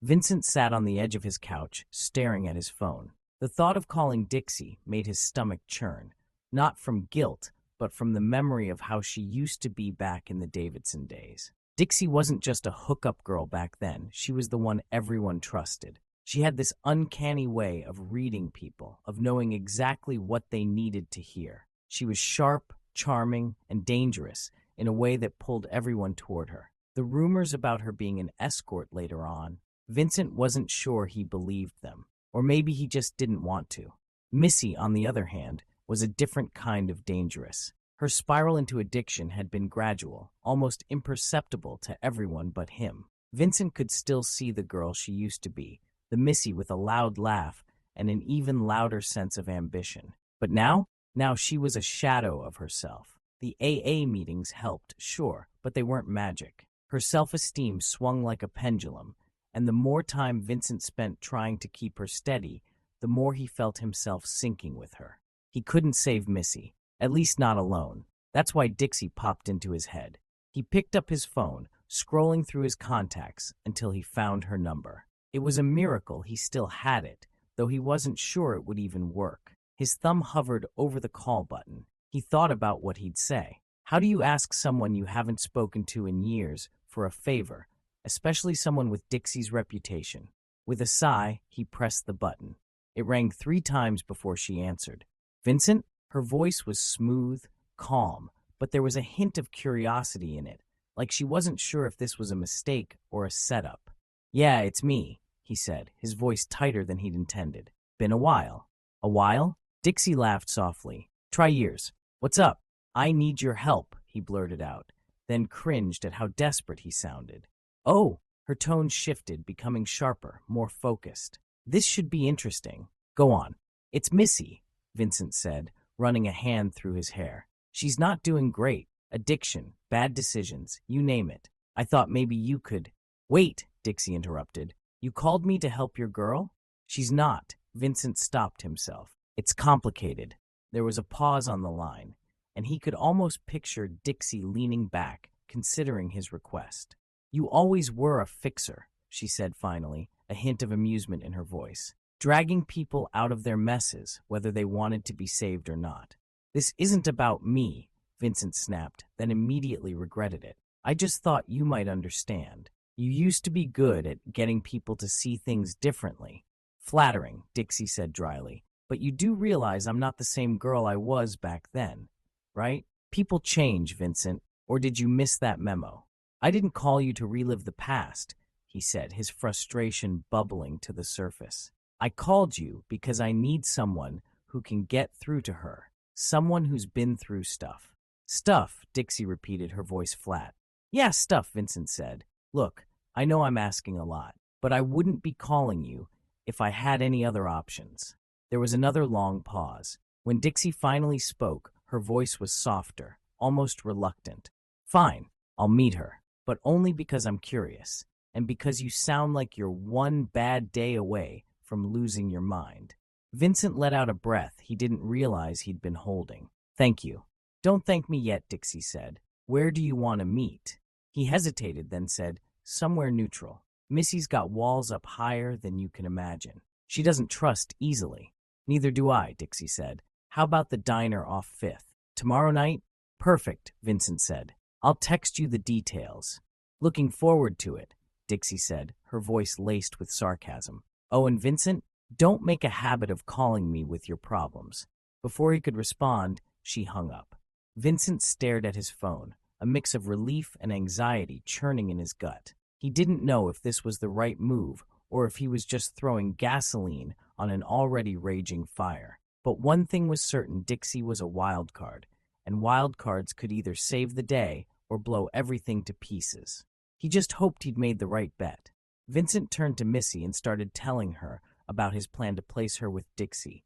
Vincent sat on the edge of his couch, staring at his phone. The thought of calling Dixie made his stomach churn, not from guilt, but from the memory of how she used to be back in the Davidson days. Dixie wasn't just a hookup girl back then, she was the one everyone trusted. She had this uncanny way of reading people, of knowing exactly what they needed to hear. She was sharp, charming, and dangerous in a way that pulled everyone toward her. The rumors about her being an escort later on, Vincent wasn't sure he believed them, or maybe he just didn't want to. Missy, on the other hand, was a different kind of dangerous. Her spiral into addiction had been gradual, almost imperceptible to everyone but him. Vincent could still see the girl she used to be, the Missy with a loud laugh and an even louder sense of ambition. But now she was a shadow of herself. The AA meetings helped, sure, but they weren't magic. Her self-esteem swung like a pendulum, and the more time Vincent spent trying to keep her steady, the more he felt himself sinking with her. He couldn't save Missy, at least not alone. That's why Dixie popped into his head. He picked up his phone, scrolling through his contacts until he found her number. It was a miracle he still had it, though he wasn't sure it would even work. His thumb hovered over the call button. He thought about what he'd say. How do you ask someone you haven't spoken to in years for a favor, especially someone with Dixie's reputation? With a sigh, he pressed the button. It rang 3 times before she answered. Vincent? Her voice was smooth, calm, but there was a hint of curiosity in it, like she wasn't sure if this was a mistake or a setup. Yeah, it's me, he said, his voice tighter than he'd intended. Been a while. A while? Dixie laughed softly. Try years. What's up? I need your help, he blurted out, then cringed at how desperate he sounded. Oh, her tone shifted, becoming sharper, more focused. This should be interesting. Go on. It's Missy, Vincent said, running a hand through his hair. She's not doing great. Addiction, bad decisions, you name it. I thought maybe you could. Wait, Dixie interrupted. You called me to help your girl? She's not. Vincent stopped himself. It's complicated. There was a pause on the line, and he could almost picture Dixie leaning back, considering his request. You always were a fixer, she said finally, a hint of amusement in her voice. Dragging people out of their messes, whether they wanted to be saved or not. This isn't about me, Vincent snapped, then immediately regretted it. I just thought you might understand. You used to be good at getting people to see things differently. Flattering, Dixie said dryly. But you do realize I'm not the same girl I was back then, right? People change, Vincent. Or did you miss that memo? I didn't call you to relive the past, he said, his frustration bubbling to the surface. I called you because I need someone who can get through to her. Someone who's been through stuff. Stuff, Dixie repeated, her voice flat. Yeah, stuff, Vincent said. Look, I know I'm asking a lot, but I wouldn't be calling you if I had any other options. There was another long pause. When Dixie finally spoke, her voice was softer, almost reluctant. Fine, I'll meet her, but only because I'm curious, and because you sound like you're one bad day away from losing your mind. Vincent let out a breath he didn't realize he'd been holding. Thank you. Don't thank me yet, Dixie said. Where do you want to meet? He hesitated, then said, somewhere neutral. Missy's got walls up higher than you can imagine. She doesn't trust easily. Neither do I, Dixie said. How about the diner off 5th? Tomorrow night? Perfect, Vincent said. I'll text you the details. Looking forward to it, Dixie said, her voice laced with sarcasm. Oh, and Vincent, don't make a habit of calling me with your problems. Before he could respond, she hung up. Vincent stared at his phone, a mix of relief and anxiety churning in his gut. He didn't know if this was the right move or if he was just throwing gasoline on an already raging fire. But one thing was certain, Dixie was a wild card, and wild cards could either save the day or blow everything to pieces. He just hoped he'd made the right bet. Vincent turned to Missy and started telling her about his plan to place her with Dixie.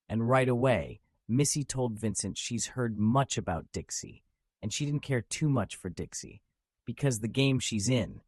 And right away, Missy told Vincent she's heard much about Dixie, and she didn't care too much for Dixie, because the game she's in.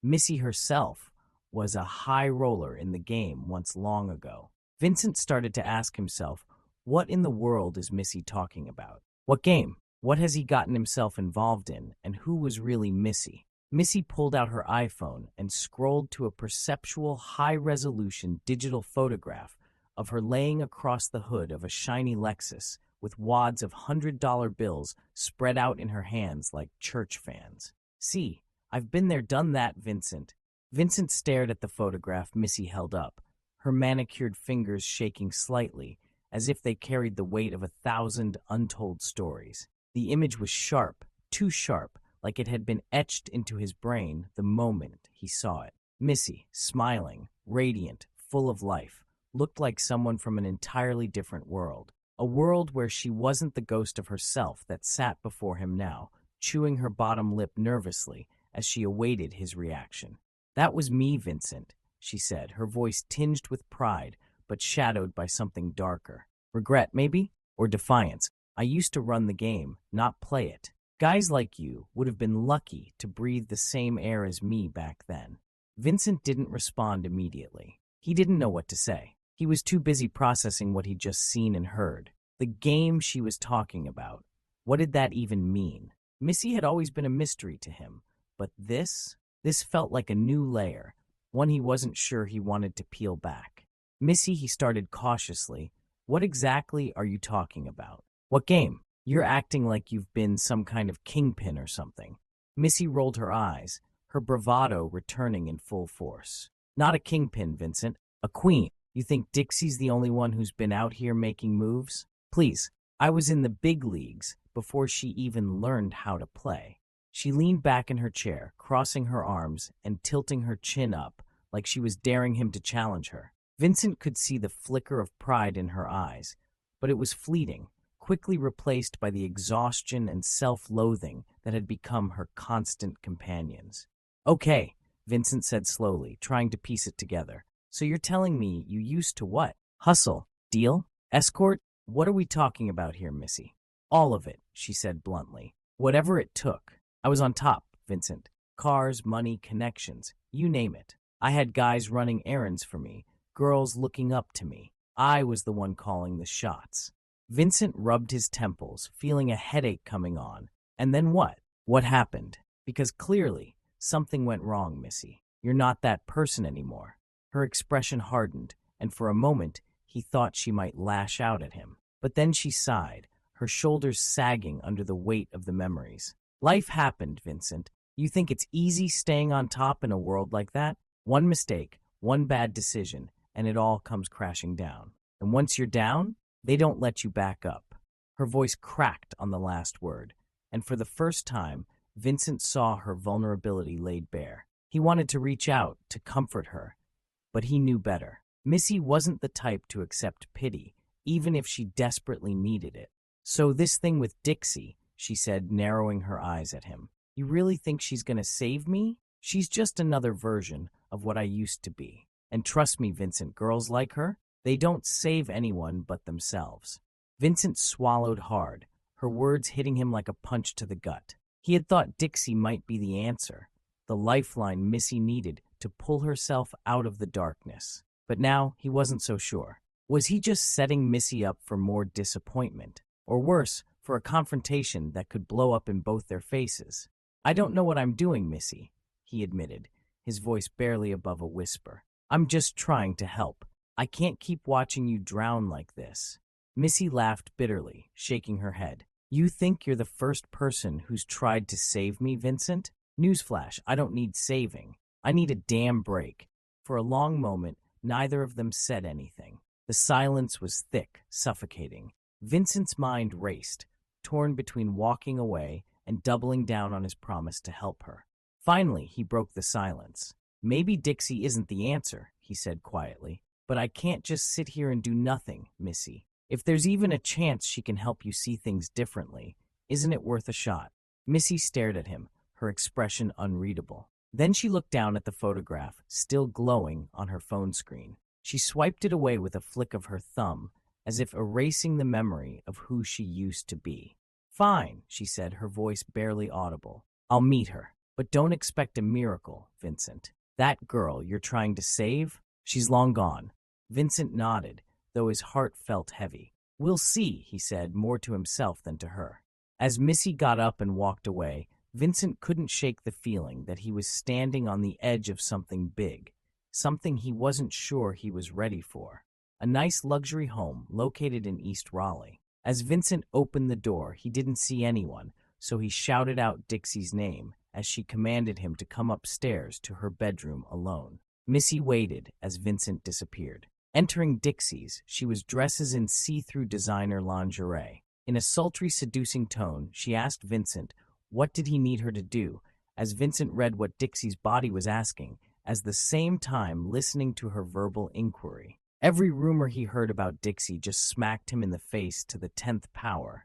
Missy herself was a high roller in the game once long ago. Vincent started to ask himself, what in the world is Missy talking about? What game? What has he gotten himself involved in, and who was really Missy? Missy pulled out her iPhone and scrolled to a perceptual high-resolution digital photograph of her laying across the hood of a shiny Lexus with wads of $100 bills spread out in her hands like church fans. "See, I've been there, done that, Vincent." Vincent stared at the photograph Missy held up, her manicured fingers shaking slightly, as if they carried the weight of 1,000 untold stories. The image was sharp, too sharp, like it had been etched into his brain the moment he saw it. Missy, smiling, radiant, full of life, looked like someone from an entirely different world. A world where she wasn't the ghost of herself that sat before him now, chewing her bottom lip nervously as she awaited his reaction. "That was me, Vincent," she said, her voice tinged with pride, but shadowed by something darker. "Regret, maybe? Or defiance. I used to run the game, not play it. Guys like you would have been lucky to breathe the same air as me back then." Vincent didn't respond immediately. He didn't know what to say. He was too busy processing what he'd just seen and heard. The game she was talking about. What did that even mean? Missy had always been a mystery to him, but this felt like a new layer, one he wasn't sure he wanted to peel back. "Missy," he started cautiously, "what exactly are you talking about? What game? You're acting like you've been some kind of kingpin or something." Missy rolled her eyes, her bravado returning in full force. "Not a kingpin, Vincent. A queen. You think Dixie's the only one who's been out here making moves? Please, I was in the big leagues before she even learned how to play." She leaned back in her chair, crossing her arms and tilting her chin up like she was daring him to challenge her. Vincent could see the flicker of pride in her eyes, but it was fleeting, quickly replaced by the exhaustion and self-loathing that had become her constant companions. "Okay," Vincent said slowly, trying to piece it together. "So you're telling me you used to what? Hustle? Deal? Escort? What are we talking about here, Missy?" "All of it," she said bluntly. "Whatever it took. I was on top, Vincent. Cars, money, connections, you name it. I had guys running errands for me, girls looking up to me. I was the one calling the shots." Vincent rubbed his temples, feeling a headache coming on. "And then what? What happened? Because clearly, something went wrong, Missy. You're not that person anymore." Her expression hardened, and for a moment, he thought she might lash out at him. But then she sighed, her shoulders sagging under the weight of the memories. "Life happened, Vincent. You think it's easy staying on top in a world like that? One mistake, one bad decision, and it all comes crashing down. And once you're down, they don't let you back up." Her voice cracked on the last word, and for the first time, Vincent saw her vulnerability laid bare. He wanted to reach out, to comfort her, but he knew better. Missy wasn't the type to accept pity, even if she desperately needed it. "So this thing with Dixie," she said, narrowing her eyes at him. "You really think she's gonna save me? She's just another version of what I used to be. And trust me, Vincent, girls like her, they don't save anyone but themselves." Vincent swallowed hard, her words hitting him like a punch to the gut. He had thought Dixie might be the answer, the lifeline Missy needed to pull herself out of the darkness. But now he wasn't so sure. Was he just setting Missy up for more disappointment? Or worse, for a confrontation that could blow up in both their faces? "I don't know what I'm doing, Missy," he admitted, his voice barely above a whisper. "I'm just trying to help. I can't keep watching you drown like this." Missy laughed bitterly, shaking her head. "You think you're the first person who's tried to save me, Vincent? Newsflash, I don't need saving. I need a damn break." For a long moment, neither of them said anything. The silence was thick, suffocating. Vincent's mind raced, torn between walking away and doubling down on his promise to help her. Finally, he broke the silence. "Maybe Dixie isn't the answer," he said quietly, "but I can't just sit here and do nothing, Missy. If there's even a chance she can help you see things differently, isn't it worth a shot?" Missy stared at him, her expression unreadable. Then she looked down at the photograph, still glowing on her phone screen. She swiped it away with a flick of her thumb, as if erasing the memory of who she used to be. "Fine," she said, her voice barely audible. "I'll meet her. But don't expect a miracle, Vincent. That girl you're trying to save, she's long gone." Vincent nodded, though his heart felt heavy. "We'll see," he said, more to himself than to her. As Missy got up and walked away, Vincent couldn't shake the feeling that he was standing on the edge of something big, something he wasn't sure he was ready for. A nice luxury home located in East Raleigh. As Vincent opened the door, he didn't see anyone, so he shouted out Dixie's name as she commanded him to come upstairs to her bedroom alone. Missy waited as Vincent disappeared. Entering Dixie's, she was dressed in see-through designer lingerie. In a sultry, seducing tone, she asked Vincent what did he need her to do, as Vincent read what Dixie's body was asking, at the same time listening to her verbal inquiry. Every rumor he heard about Dixie just smacked him in the face to the 10th power.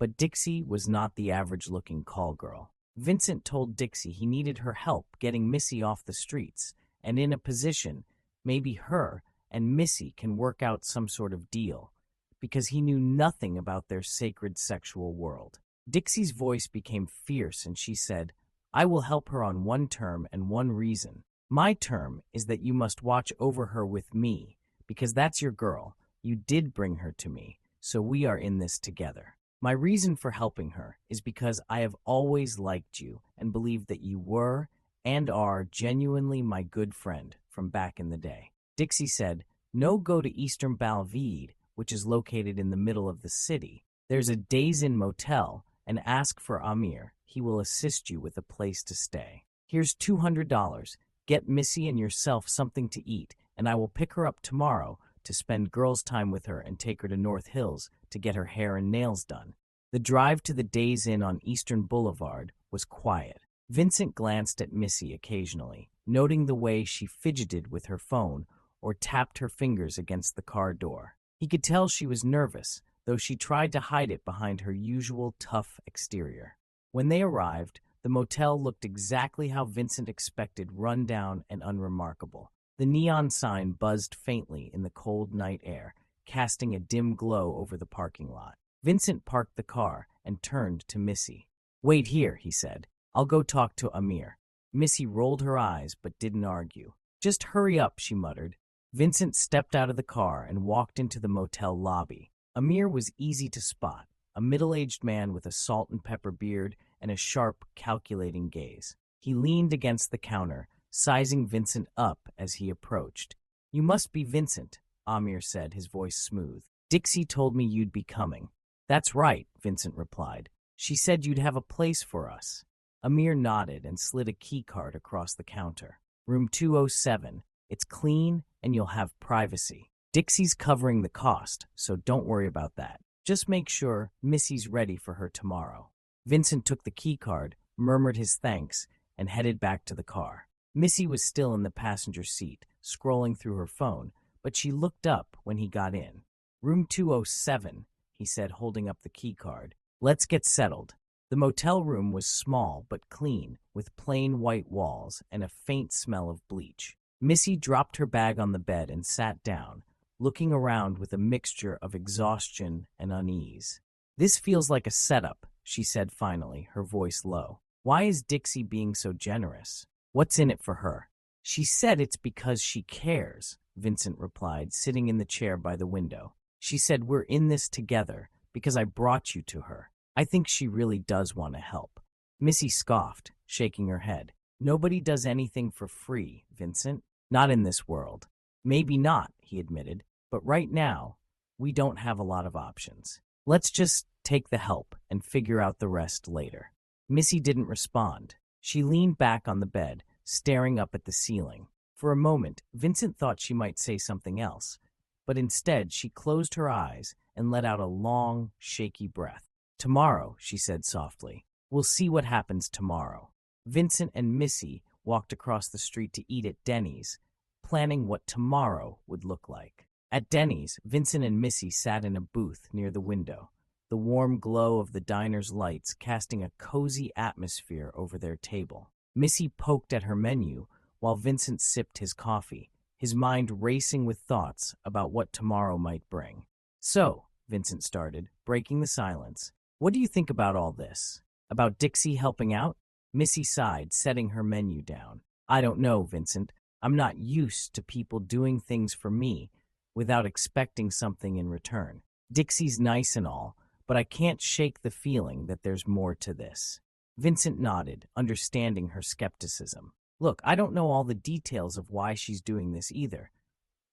But Dixie was not the average-looking call girl. Vincent told Dixie he needed her help getting Missy off the streets, and in a position, maybe her and Missy can work out some sort of deal, because he knew nothing about their sacred sexual world. Dixie's voice became fierce and she said, "I will help her on one term and one reason. My term is that you must watch over her with me, because that's your girl. You did bring her to me, so we are in this together. My reason for helping her is because I have always liked you and believed that you were and are genuinely my good friend from back in the day." Dixie said, "No, go to Eastern Balvede, which is located in the middle of the city. There's a Days Inn motel, and ask for Amir. He will assist you with a place to stay. Here's $200. Get Missy and yourself something to eat, and I will pick her up tomorrow to spend girls' time with her and take her to North Hills to get her hair and nails done." The drive to the Days Inn on Eastern Boulevard was quiet. Vincent glanced at Missy occasionally, noting the way she fidgeted with her phone or tapped her fingers against the car door. He could tell she was nervous, though she tried to hide it behind her usual tough exterior. When they arrived, the motel looked exactly how Vincent expected, run-down and unremarkable. The neon sign buzzed faintly in the cold night air, casting a dim glow over the parking lot. Vincent parked the car and turned to Missy. "Wait here," he said. "I'll go talk to Amir." Missy rolled her eyes but didn't argue. "Just hurry up," she muttered. Vincent stepped out of the car and walked into the motel lobby. Amir was easy to spot, a middle-aged man with a salt and pepper beard and a sharp, calculating gaze. He leaned against the counter, sizing Vincent up as he approached. "You must be Vincent," Amir said, his voice smooth. "Dixie told me you'd be coming." "That's right," Vincent replied. "She said you'd have a place for us." Amir nodded and slid a key card across the counter. "Room 207. It's clean and you'll have privacy. Dixie's covering the cost, so don't worry about that. Just make sure Missy's ready for her tomorrow." Vincent took the key card, murmured his thanks, and headed back to the car. Missy was still in the passenger seat, scrolling through her phone, but she looked up when he got in. "Room 207, he said, holding up the key card. "Let's get settled." The motel room was small but clean, with plain white walls and a faint smell of bleach. Missy dropped her bag on the bed and sat down, looking around with a mixture of exhaustion and unease. "This feels like a setup," she said finally, her voice low. "Why is Dixie being so generous? What's in it for her?" "She said it's because she cares," Vincent replied, sitting in the chair by the window. "She said we're in this together because I brought you to her. I think she really does want to help." Missy scoffed, shaking her head. "Nobody does anything for free, Vincent. Not in this world." "Maybe not," he admitted, "but right now, we don't have a lot of options. Let's just take the help and figure out the rest later." Missy didn't respond. She leaned back on the bed, staring up at the ceiling. For a moment, Vincent thought she might say something else, but instead she closed her eyes and let out a long, shaky breath. "Tomorrow," she said softly. "We'll see what happens tomorrow." Vincent and Missy walked across the street to eat at Denny's, planning what tomorrow would look like. At Denny's, Vincent and Missy sat in a booth near the window, the warm glow of the diner's lights casting a cozy atmosphere over their table. Missy poked at her menu while Vincent sipped his coffee, his mind racing with thoughts about what tomorrow might bring. "So," Vincent started, breaking the silence, "what do you think about all this? About Dixie helping out?" Missy sighed, setting her menu down. "I don't know, Vincent. I'm not used to people doing things for me without expecting something in return. Dixie's nice and all, but I can't shake the feeling that there's more to this." Vincent nodded, understanding her skepticism. Look, I don't know all the details of why she's doing this either,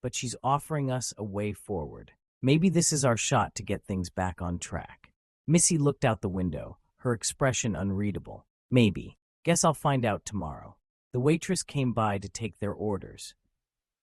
but she's offering us a way forward. Maybe this is our shot to get things back on track. Missy looked out the window, her expression unreadable. Maybe. Guess I'll find out tomorrow. The waitress came by to take their orders.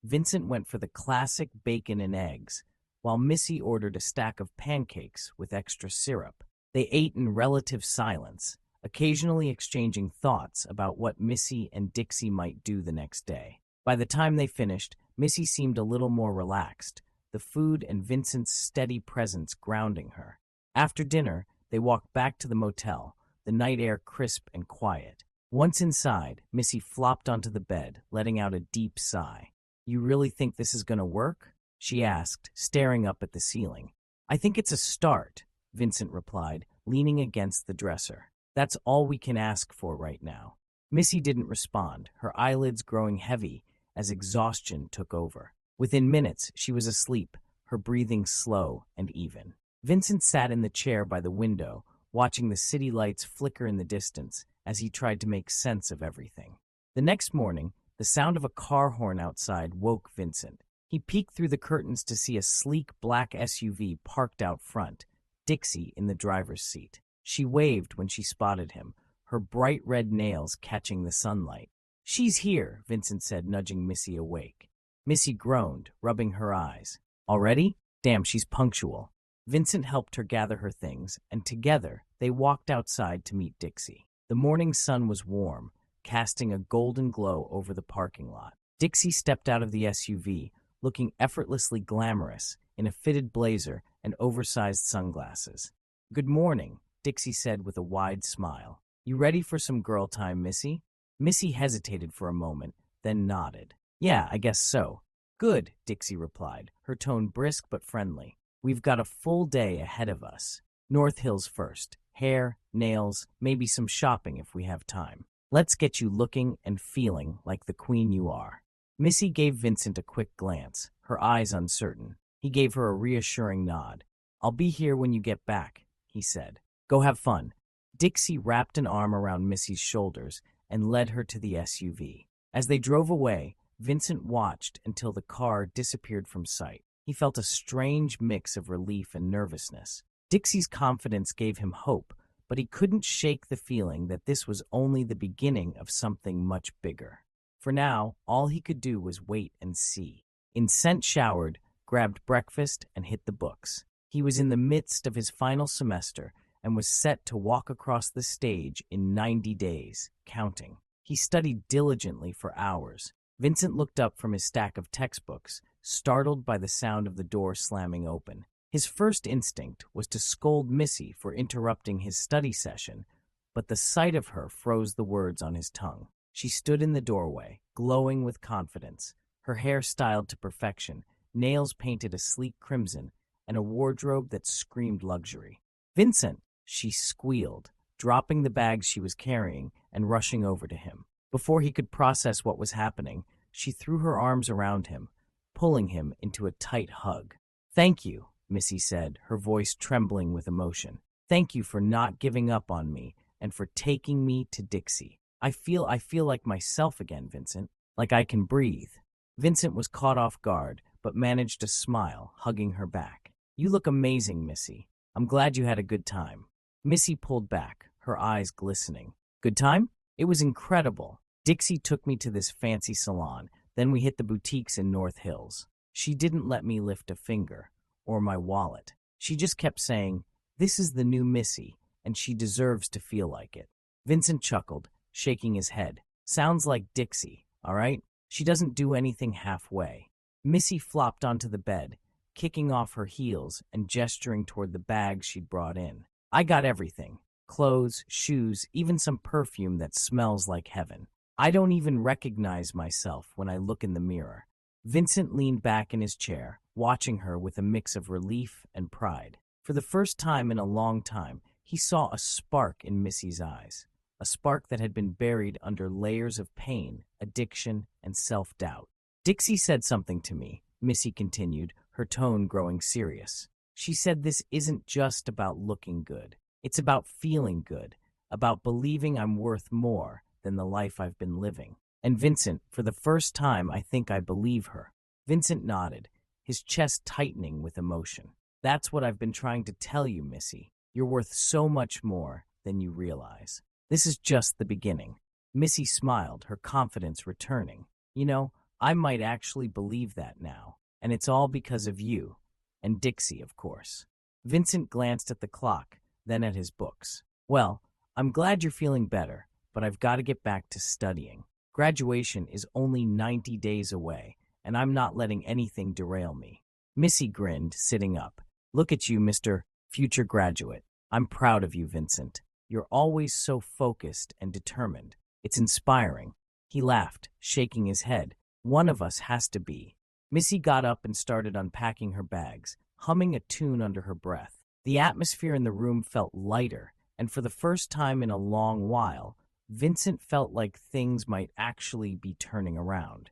Vincent went for the classic bacon and eggs, while Missy ordered a stack of pancakes with extra syrup. They ate in relative silence, occasionally exchanging thoughts about what Missy and Dixie might do the next day. By the time they finished, Missy seemed a little more relaxed, the food and Vincent's steady presence grounding her. After dinner, they walked back to the motel, the night air crisp and quiet. Once inside, Missy flopped onto the bed, letting out a deep sigh. "You really think this is going to work?" she asked, staring up at the ceiling. "I think it's a start," Vincent replied, leaning against the dresser. "That's all we can ask for right now." Missy didn't respond, her eyelids growing heavy as exhaustion took over. Within minutes, she was asleep, her breathing slow and even. Vincent sat in the chair by the window, watching the city lights flicker in the distance as he tried to make sense of everything. The next morning, the sound of a car horn outside woke Vincent. He peeked through the curtains to see a sleek black SUV parked out front, Dixie in the driver's seat. She waved when she spotted him, her bright red nails catching the sunlight. "She's here," Vincent said, nudging Missy awake. Missy groaned, rubbing her eyes. "Already? Damn, she's punctual." Vincent helped her gather her things, and together they walked outside to meet Dixie. The morning sun was warm, casting a golden glow over the parking lot. Dixie stepped out of the SUV, looking effortlessly glamorous in a fitted blazer and oversized sunglasses. "Good morning," Dixie said with a wide smile. "You ready for some girl time, Missy?" Missy hesitated for a moment, then nodded. "Yeah, I guess so." "Good," Dixie replied, her tone brisk but friendly. "We've got a full day ahead of us. North Hills first. Hair, nails, maybe some shopping if we have time. Let's get you looking and feeling like the queen you are." Missy gave Vincent a quick glance, her eyes uncertain. He gave her a reassuring nod. "I'll be here when you get back," he said. "Go have fun." Dixie wrapped an arm around Missy's shoulders and led her to the SUV. As they drove away, Vincent watched until the car disappeared from sight. He felt a strange mix of relief and nervousness. Dixie's confidence gave him hope, but he couldn't shake the feeling that this was only the beginning of something much bigger. For now, all he could do was wait and see. Vincent showered, grabbed breakfast, and hit the books. He was in the midst of his final semester and was set to walk across the stage in 90 days, counting. He studied diligently for hours. Vincent looked up from his stack of textbooks, startled by the sound of the door slamming open. His first instinct was to scold Missy for interrupting his study session, but the sight of her froze the words on his tongue. She stood in the doorway, glowing with confidence, her hair styled to perfection, nails painted a sleek crimson, and a wardrobe that screamed luxury. "Vincent!" she squealed, dropping the bags she was carrying and rushing over to him. Before he could process what was happening, she threw her arms around him, pulling him into a tight hug. "Thank you," Missy said, her voice trembling with emotion. "Thank you for not giving up on me and for taking me to Dixie. I feel like myself again, Vincent, like I can breathe." Vincent was caught off guard, but managed to smile, hugging her back. "You look amazing, Missy. I'm glad you had a good time." Missy pulled back, her eyes glistening. "Good time? It was incredible. Dixie took me to this fancy salon, then we hit the boutiques in North Hills. She didn't let me lift a finger, or my wallet. She just kept saying, 'This is the new Missy, and she deserves to feel like it.'" Vincent chuckled, shaking his head. "Sounds like Dixie, all right? She doesn't do anything halfway." Missy flopped onto the bed, kicking off her heels and gesturing toward the bags she'd brought in. "I got everything. Clothes, shoes, even some perfume that smells like heaven. I don't even recognize myself when I look in the mirror." Vincent leaned back in his chair, watching her with a mix of relief and pride. For the first time in a long time, he saw a spark in Missy's eyes, a spark that had been buried under layers of pain, addiction, and self-doubt. "Dixie said something to me," Missy continued, her tone growing serious. "She said this isn't just about looking good. It's about feeling good, about believing I'm worth more than the life I've been living. And Vincent, for the first time, I think I believe her. Vincent nodded, his chest tightening with emotion. That's what I've been trying to tell you, Missy. You're worth so much more than you realize. This is just the beginning. Missy smiled, her confidence returning. You know, I might actually believe that now. And it's all because of you. And Dixie, of course. Vincent glanced at the clock, then at his books. Well, I'm glad you're feeling better, but I've got to get back to studying. Graduation is only 90 days away, and I'm not letting anything derail me. Missy grinned, sitting up. Look at you, Mr. Future Graduate. I'm proud of you, Vincent. You're always so focused and determined. It's inspiring. He laughed, shaking his head. One of us has to be. Missy got up and started unpacking her bags, humming a tune under her breath. The atmosphere in the room felt lighter, and for the first time in a long while, Vincent felt like things might actually be turning around.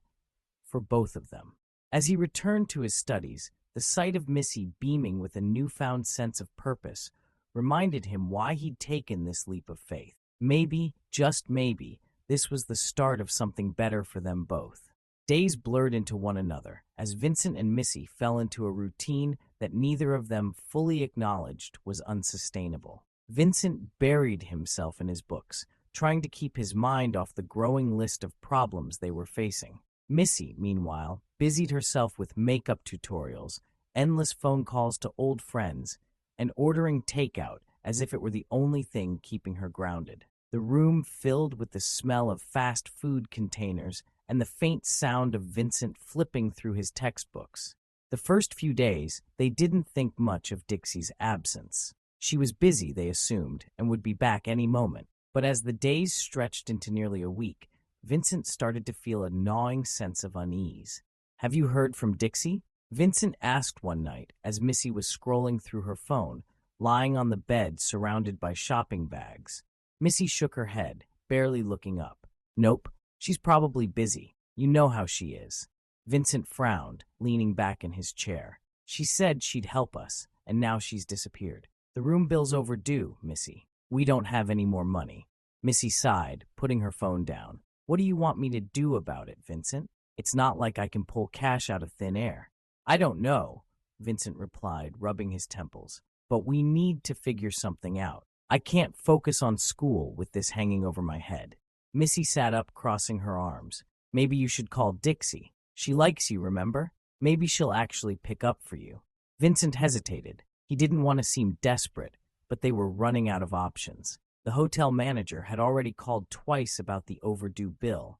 For both of them. As he returned to his studies, the sight of Missy beaming with a newfound sense of purpose reminded him why he'd taken this leap of faith. Maybe, just maybe, this was the start of something better for them both. Days blurred into one another as Vincent and Missy fell into a routine that neither of them fully acknowledged was unsustainable. Vincent buried himself in his books, trying to keep his mind off the growing list of problems they were facing. Missy, meanwhile, busied herself with makeup tutorials, endless phone calls to old friends, and ordering takeout as if it were the only thing keeping her grounded. The room filled with the smell of fast food containers and the faint sound of Vincent flipping through his textbooks. The first few days, they didn't think much of Dixie's absence. She was busy, they assumed, and would be back any moment. But as the days stretched into nearly a week, Vincent started to feel a gnawing sense of unease. Have you heard from Dixie? Vincent asked one night as Missy was scrolling through her phone, lying on the bed surrounded by shopping bags. Missy shook her head, barely looking up. Nope, she's probably busy. You know how she is. Vincent frowned, leaning back in his chair. She said she'd help us, and now she's disappeared. The room bill's overdue, Missy. We don't have any more money. Missy sighed, putting her phone down. What do you want me to do about it, Vincent? It's not like I can pull cash out of thin air. I don't know, Vincent replied, rubbing his temples. But we need to figure something out. I can't focus on school with this hanging over my head. Missy sat up, crossing her arms. Maybe you should call Dixie. She likes you, remember? Maybe she'll actually pick up for you. Vincent hesitated. He didn't want to seem desperate, but they were running out of options. The hotel manager had already called twice about the overdue bill,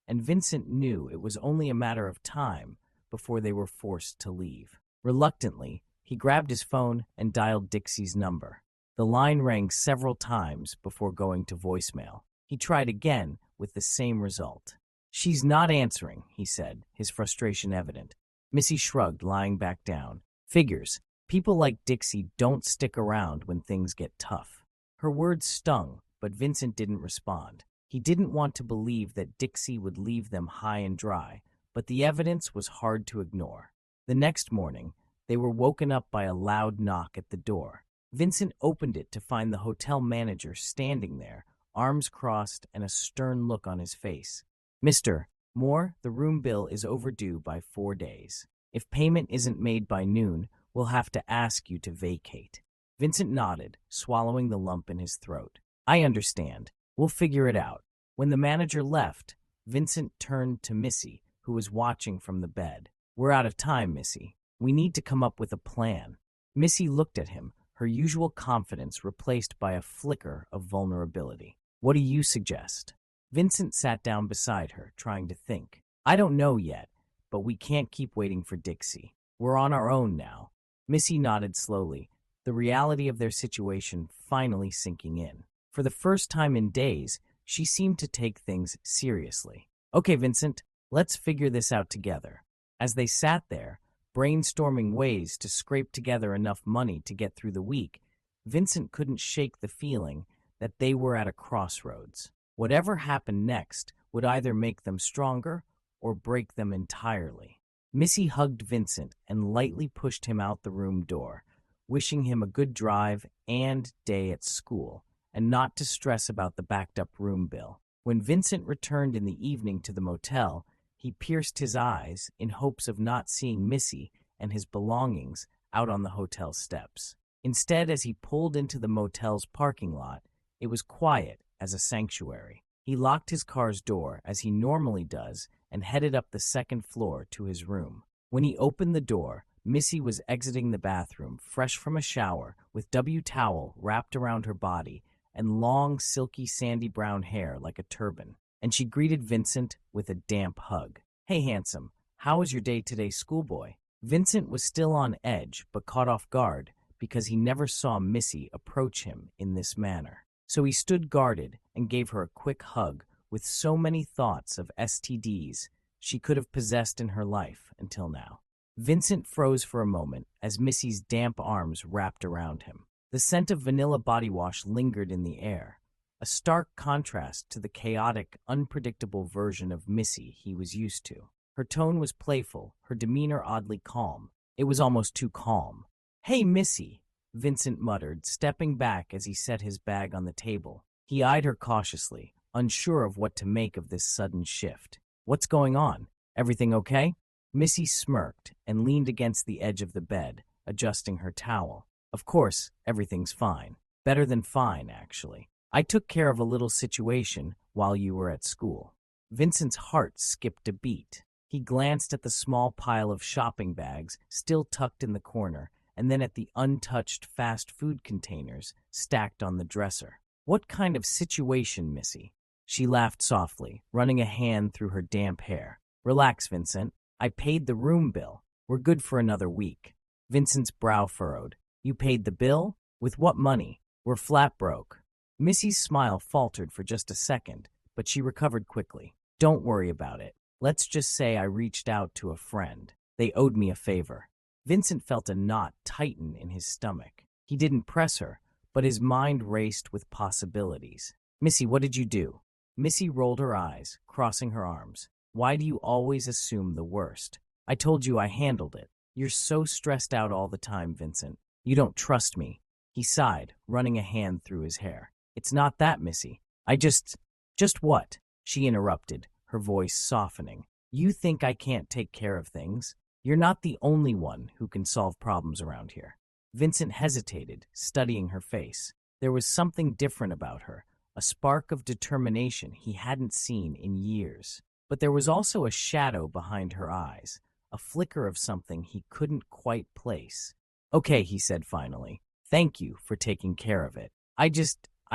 and Vincent knew it was only a matter of time before they were forced to leave. Reluctantly, he grabbed his phone and dialed Dixie's number. The line rang several times before going to voicemail. He tried again with the same result. She's not answering, he said, his frustration evident. Missy shrugged, lying back down. Figures. People like Dixie don't stick around when things get tough. Her words stung, but Vincent didn't respond. He didn't want to believe that Dixie would leave them high and dry, but the evidence was hard to ignore. The next morning, they were woken up by a loud knock at the door. Vincent opened it to find the hotel manager standing there, arms crossed and a stern look on his face. Mr. Moore, the room bill is overdue by 4 days. If payment isn't made by noon, we'll have to ask you to vacate. Vincent nodded, swallowing the lump in his throat. I understand. We'll figure it out. When the manager left, Vincent turned to Missy, who was watching from the bed. We're out of time, Missy. We need to come up with a plan. Missy looked at him, her usual confidence replaced by a flicker of vulnerability. What do you suggest? Vincent sat down beside her, trying to think. I don't know yet, but we can't keep waiting for Dixie. We're on our own now. Missy nodded slowly, the reality of their situation finally sinking in. For the first time in days, she seemed to take things seriously. Okay, Vincent, let's figure this out together. As they sat there, brainstorming ways to scrape together enough money to get through the week, Vincent couldn't shake the feeling that they were at a crossroads. Whatever happened next would either make them stronger or break them entirely. Missy hugged Vincent and lightly pushed him out the room door, wishing him a good drive and day at school, and not to stress about the backed-up room bill. When Vincent returned in the evening to the motel, he pierced his eyes in hopes of not seeing Missy and his belongings out on the hotel steps. Instead, as he pulled into the motel's parking lot, it was quiet as a sanctuary. He locked his car's door, as he normally does, and headed up the second floor to his room. When he opened the door, Missy was exiting the bathroom, fresh from a shower, with towel wrapped around her body and long, silky, sandy brown hair like a turban. And she greeted Vincent with a damp hug. "Hey, handsome, how was your day today, schoolboy?" Vincent was still on edge, but caught off guard because he never saw Missy approach him in this manner. So he stood guarded and gave her a quick hug with so many thoughts of STDs she could have possessed in her life until now. Vincent froze for a moment as Missy's damp arms wrapped around him. The scent of vanilla body wash lingered in the air, a stark contrast to the chaotic, unpredictable version of Missy he was used to. Her tone was playful, her demeanor oddly calm. It was almost too calm. "Hey, Missy," Vincent muttered, stepping back as he set his bag on the table. He eyed her cautiously, unsure of what to make of this sudden shift. "What's going on? Everything okay?" Missy smirked and leaned against the edge of the bed, adjusting her towel. "Of course, everything's fine. Better than fine, actually. I took care of a little situation while you were at school." Vincent's heart skipped a beat. He glanced at the small pile of shopping bags still tucked in the corner, and then at the untouched fast food containers stacked on the dresser. "What kind of situation, Missy?" She laughed softly, running a hand through her damp hair. "Relax, Vincent. I paid the room bill. We're good for another week." Vincent's brow furrowed. "You paid the bill? With what money? We're flat broke." Missy's smile faltered for just a second, but she recovered quickly. "Don't worry about it. Let's just say I reached out to a friend. They owed me a favor." Vincent felt a knot tighten in his stomach. He didn't press her, but his mind raced with possibilities. "Missy, what did you do?" Missy rolled her eyes, crossing her arms. "Why do you always assume the worst? I told you I handled it. You're so stressed out all the time, Vincent. You don't trust me." He sighed, running a hand through his hair. "It's not that, Missy. Just what?" She interrupted, her voice softening. "You think I can't take care of things? You're not the only one who can solve problems around here." Vincent hesitated, studying her face. There was something different about her, a spark of determination he hadn't seen in years. But there was also a shadow behind her eyes, a flicker of something he couldn't quite place. "Okay," he said finally. "Thank you for taking care of it. I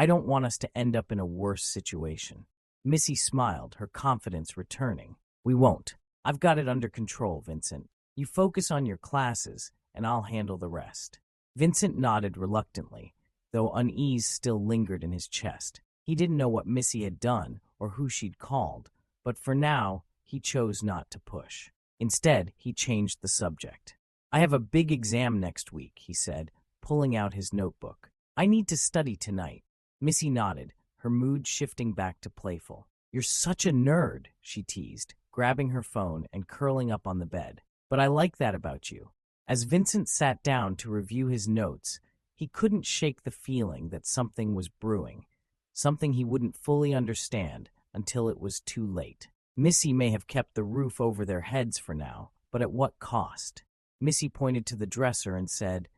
don't want us to end up in a worse situation." Missy smiled, her confidence returning. "We won't. I've got it under control, Vincent. You focus on your classes, and I'll handle the rest." Vincent nodded reluctantly, though unease still lingered in his chest. He didn't know what Missy had done or who she'd called, but for now, he chose not to push. Instead, he changed the subject. "I have a big exam next week," he said, pulling out his notebook. "I need to study tonight." Missy nodded, her mood shifting back to playful. "You're such a nerd," she teased, grabbing her phone and curling up on the bed. "But I like that about you." As Vincent sat down to review his notes, he couldn't shake the feeling that something was brewing, something he wouldn't fully understand until it was too late. Missy may have kept the roof over their heads for now, but at what cost? Missy pointed to the dresser and said,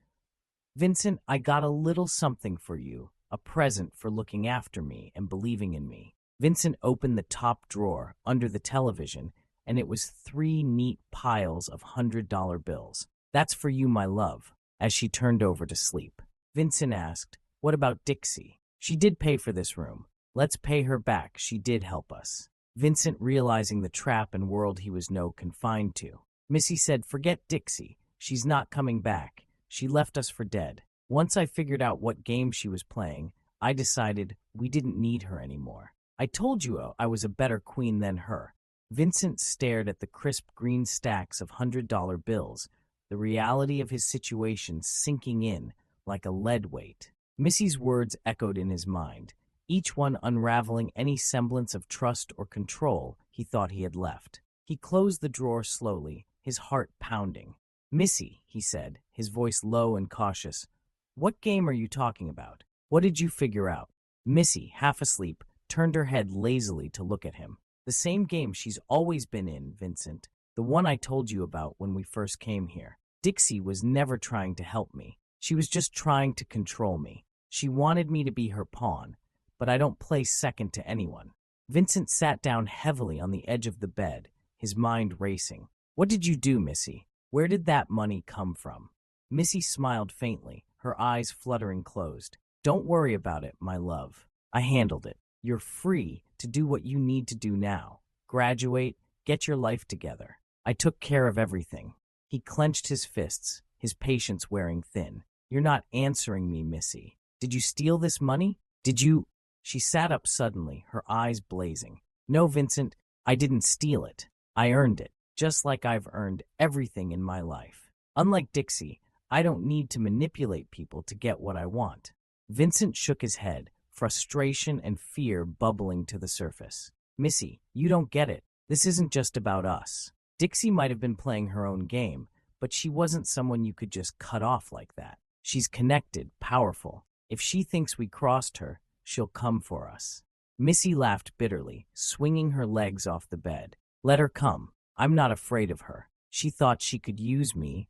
"Vincent, I got a little something for you, a present for looking after me and believing in me." Vincent opened the top drawer under the television, and it was 3 neat piles of $100 bills. "That's for you, my love," as she turned over to sleep. Vincent asked, "What about Dixie? She did pay for this room. Let's pay her back. She did help us." Vincent, realizing the trap and world he was confined to. Missy said, "Forget Dixie. She's not coming back. She left us for dead. Once I figured out what game she was playing, I decided we didn't need her anymore. I told you I was a better queen than her." Vincent stared at the crisp green stacks of $100 bills, the reality of his situation sinking in like a lead weight. Missy's words echoed in his mind, each one unraveling any semblance of trust or control he thought he had left. He closed the drawer slowly, his heart pounding. "Missy," he said, his voice low and cautious, "what game are you talking about? What did you figure out?" Missy, half asleep, turned her head lazily to look at him. The same game she's always been in, Vincent. The one I told you about when we first came here. Dixie was never trying to help me. She was just trying to control me. She wanted me to be her pawn, but I don't play second to anyone. Vincent sat down heavily on the edge of the bed, his mind racing. What did you do, Missy? Where did that money come from? Missy smiled faintly, her eyes fluttering closed. Don't worry about it, my love. I handled it. You're free to do what you need to do now. Graduate, get your life together. I took care of everything. He clenched his fists, his patience wearing thin. You're not answering me, Missy. Did you steal this money? Did you? She sat up suddenly, her eyes blazing. No, Vincent, I didn't steal it. I earned it, just like I've earned everything in my life. Unlike Dixie, I don't need to manipulate people to get what I want. Vincent shook his head, frustration and fear bubbling to the surface. Missy, you don't get it. This isn't just about us. Dixie might have been playing her own game, but she wasn't someone you could just cut off like that. She's connected, powerful. If she thinks we crossed her, she'll come for us. Missy laughed bitterly, swinging her legs off the bed. Let her come. I'm not afraid of her. She thought she could use me,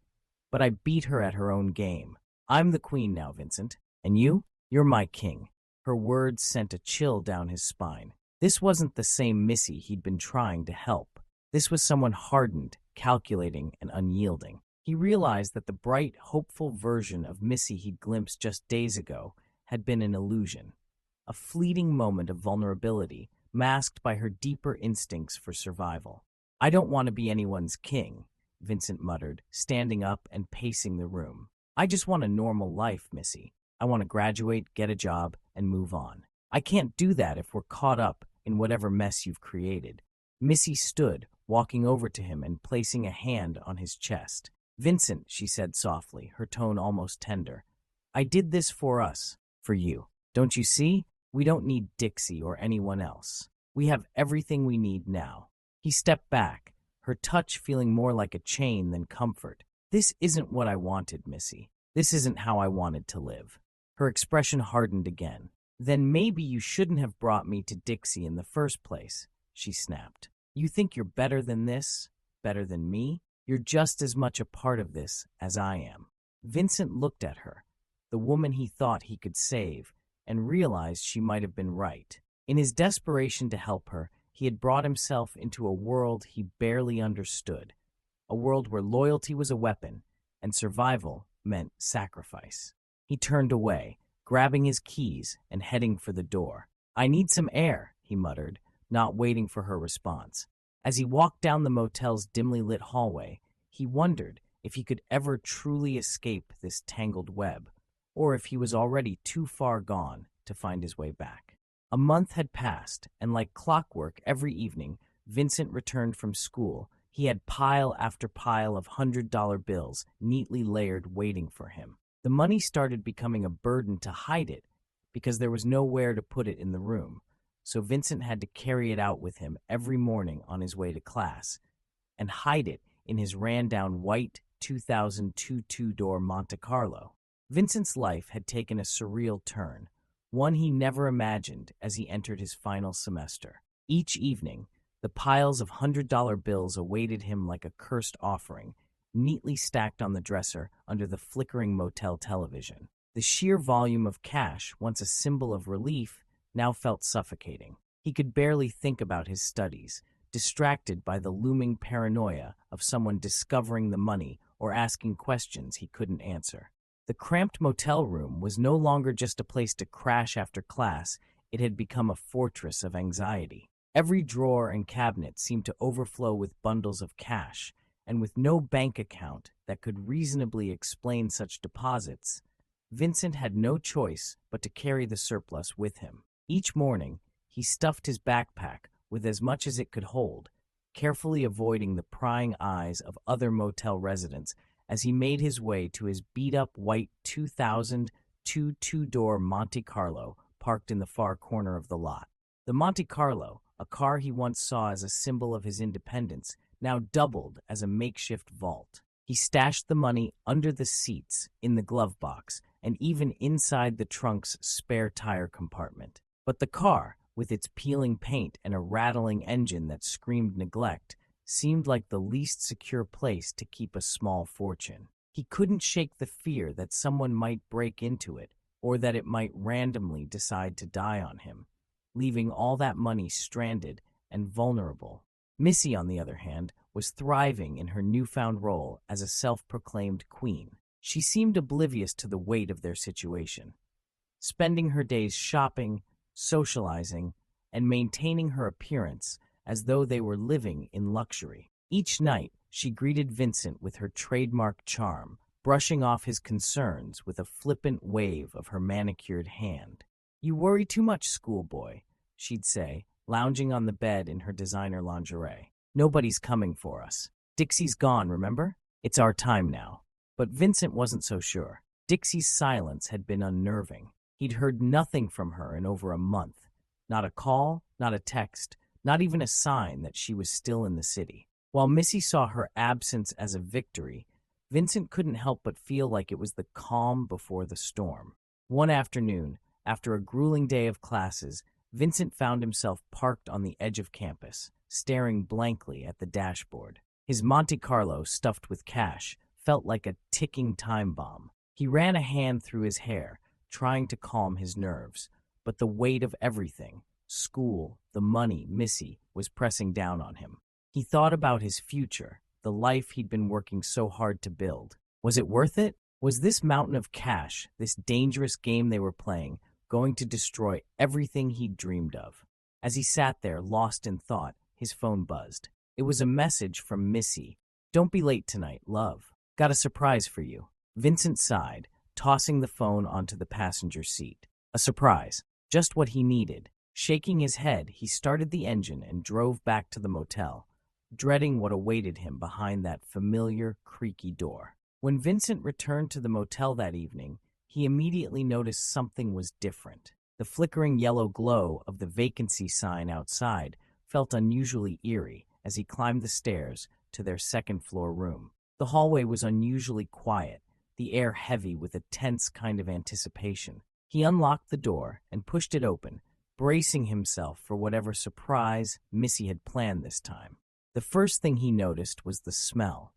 but I beat her at her own game. I'm the queen now, Vincent. And you? You're my king. Her words sent a chill down his spine. This wasn't the same Missy he'd been trying to help. This was someone hardened, calculating, and unyielding. He realized that the bright, hopeful version of Missy he'd glimpsed just days ago had been an illusion, a fleeting moment of vulnerability masked by her deeper instincts for survival. I don't want to be anyone's king, Vincent muttered, standing up and pacing the room. I just want a normal life, Missy. I want to graduate, get a job, and move on. I can't do that if we're caught up in whatever mess you've created. Missy stood, walking over to him and placing a hand on his chest. Vincent, she said softly, her tone almost tender. I did this for us, for you. Don't you see? We don't need Dixie or anyone else. We have everything we need now. He stepped back, her touch feeling more like a chain than comfort. This isn't what I wanted, Missy. This isn't how I wanted to live. Her expression hardened again. Then maybe you shouldn't have brought me to Dixie in the first place, she snapped. You think you're better than this? Better than me? You're just as much a part of this as I am. Vincent looked at her, the woman he thought he could save, and realized she might have been right. In his desperation to help her, he had brought himself into a world he barely understood, a world where loyalty was a weapon and survival meant sacrifice. He turned away, grabbing his keys and heading for the door. I need some air, he muttered, not waiting for her response. As he walked down the motel's dimly lit hallway, he wondered if he could ever truly escape this tangled web, or if he was already too far gone to find his way back. A month had passed, and like clockwork every evening, Vincent returned from school. He had pile after pile of $100 bills neatly layered waiting for him. The money started becoming a burden to hide it because there was nowhere to put it in the room, so Vincent had to carry it out with him every morning on his way to class and hide it in his ran-down white 2002 two-door Monte Carlo. Vincent's life had taken a surreal turn, one he never imagined as he entered his final semester. Each evening, the piles of $100 bills awaited him like a cursed offering, neatly stacked on the dresser under the flickering motel television. The sheer volume of cash, once a symbol of relief, now felt suffocating. He could barely think about his studies, distracted by the looming paranoia of someone discovering the money or asking questions he couldn't answer. The cramped motel room was no longer just a place to crash after class, it had become a fortress of anxiety. Every drawer and cabinet seemed to overflow with bundles of cash, and with no bank account that could reasonably explain such deposits, Vincent had no choice but to carry the surplus with him. Each morning, he stuffed his backpack with as much as it could hold, carefully avoiding the prying eyes of other motel residents as he made his way to his beat-up white 2002 two-door Monte Carlo parked in the far corner of the lot. The Monte Carlo, a car he once saw as a symbol of his independence, now doubled as a makeshift vault. He stashed the money under the seats in the glove box and even inside the trunk's spare tire compartment. But the car, with its peeling paint and a rattling engine that screamed neglect, seemed like the least secure place to keep a small fortune. He couldn't shake the fear that someone might break into it, or that it might randomly decide to die on him, leaving all that money stranded and vulnerable. Missy, on the other hand, was thriving in her newfound role as a self-proclaimed queen. She seemed oblivious to the weight of their situation, spending her days shopping, socializing, and maintaining her appearance as though they were living in luxury. Each night, she greeted Vincent with her trademark charm, brushing off his concerns with a flippant wave of her manicured hand. "You worry too much, schoolboy," she'd say, lounging on the bed in her designer lingerie. "Nobody's coming for us. Dixie's gone, remember? It's our time now." But Vincent wasn't so sure. Dixie's silence had been unnerving. He'd heard nothing from her in over a month. Not a call, not a text, not even a sign that she was still in the city. While Missy saw her absence as a victory, Vincent couldn't help but feel like it was the calm before the storm. One afternoon, after a grueling day of classes, Vincent found himself parked on the edge of campus, staring blankly at the dashboard. His Monte Carlo, stuffed with cash, felt like a ticking time bomb. He ran a hand through his hair, trying to calm his nerves, but the weight of everything, school, the money, Missy, was pressing down on him. He thought about his future, the life he'd been working so hard to build. Was it worth it? Was this mountain of cash, this dangerous game they were playing, going to destroy everything he'd dreamed of? As he sat there, lost in thought, his phone buzzed. It was a message from Missy. "Don't be late tonight, love. Got a surprise for you." Vincent sighed, tossing the phone onto the passenger seat. A surprise, just what he needed. Shaking his head, he started the engine and drove back to the motel, dreading what awaited him behind that familiar, creaky door. When Vincent returned to the motel that evening, he immediately noticed something was different. The flickering yellow glow of the vacancy sign outside felt unusually eerie as he climbed the stairs to their second-floor room. The hallway was unusually quiet, the air heavy with a tense kind of anticipation. He unlocked the door and pushed it open, bracing himself for whatever surprise Missy had planned this time. The first thing he noticed was the smell.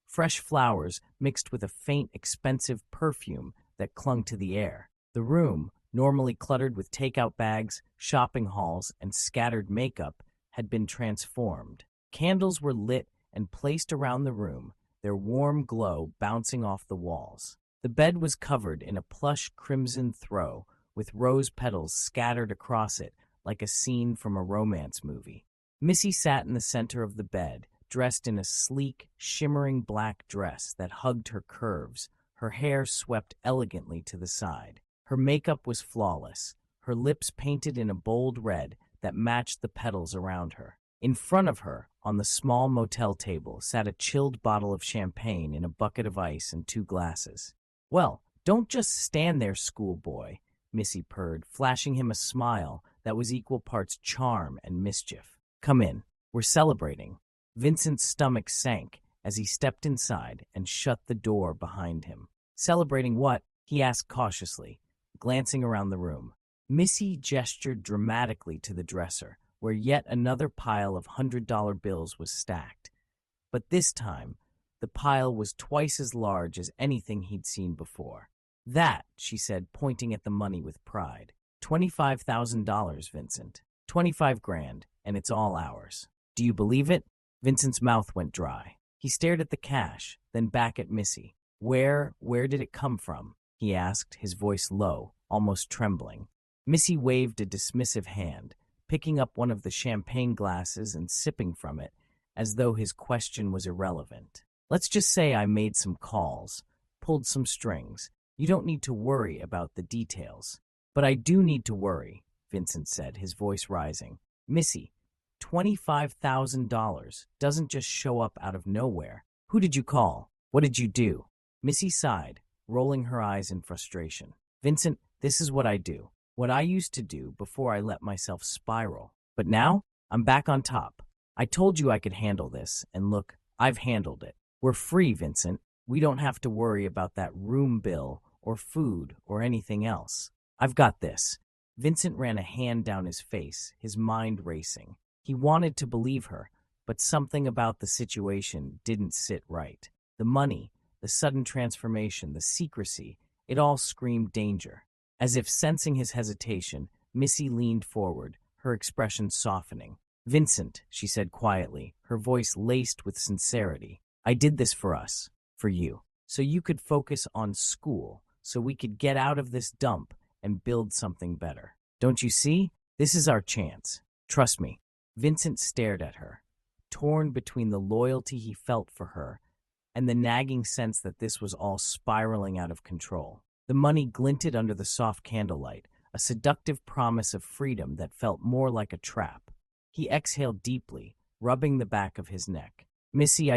Fresh flowers mixed with a faint, expensive perfume that clung to the air. The room, normally cluttered with takeout bags, shopping hauls, and scattered makeup, had been transformed. Candles were lit and placed around the room, their warm glow bouncing off the walls. The bed was covered in a plush crimson throw, with rose petals scattered across it like a scene from a romance movie. Missy sat in the center of the bed, dressed in a sleek, shimmering black dress that hugged her curves, her hair swept elegantly to the side. Her makeup was flawless, her lips painted in a bold red that matched the petals around her. In front of her, on the small motel table, sat a chilled bottle of champagne in a bucket of ice and 2 glasses. "Well, don't just stand there, schoolboy," Missy purred, flashing him a smile that was equal parts charm and mischief. "Come in. We're celebrating." Vincent's stomach sank as he stepped inside and shut the door behind him. "Celebrating what?" he asked cautiously, glancing around the room. Missy gestured dramatically to the dresser, where yet another pile of $100 bills was stacked. But this time, the pile was twice as large as anything he'd seen before. "That," she said, pointing at the money with pride. $25,000, Vincent. 25 grand, and it's all ours. Do you believe it?" Vincent's mouth went dry. He stared at the cash, then back at Missy. Where did it come from?" he asked, his voice low, almost trembling. Missy waved a dismissive hand, picking up one of the champagne glasses and sipping from it, as though his question was irrelevant. "Let's just say I made some calls, pulled some strings. You don't need to worry about the details." "But I do need to worry," Vincent said, his voice rising. "Missy, $25,000 doesn't just show up out of nowhere. Who did you call? What did you do?" Missy sighed, rolling her eyes in frustration. "Vincent, this is what I do. What I used to do before I let myself spiral. But now, I'm back on top. I told you I could handle this, and look, I've handled it. We're free, Vincent. We don't have to worry about that room bill or food or anything else. I've got this. Vincent ran a hand down his face, his mind racing. He wanted to believe her, but something about the situation didn't sit right. The money, the sudden transformation, the secrecy, it all screamed danger. As if sensing his hesitation, Missy leaned forward, her expression softening. "Vincent," she said quietly, her voice laced with sincerity, "I did this for us, for you, so you could focus on school, so we could get out of this dump and build something better. Don't you see? This is our chance. Trust me." Vincent stared at her, torn between the loyalty he felt for her and the nagging sense that this was all spiraling out of control. The money glinted under the soft candlelight, a seductive promise of freedom that felt more like a trap. He exhaled deeply, rubbing the back of his neck. "Missy,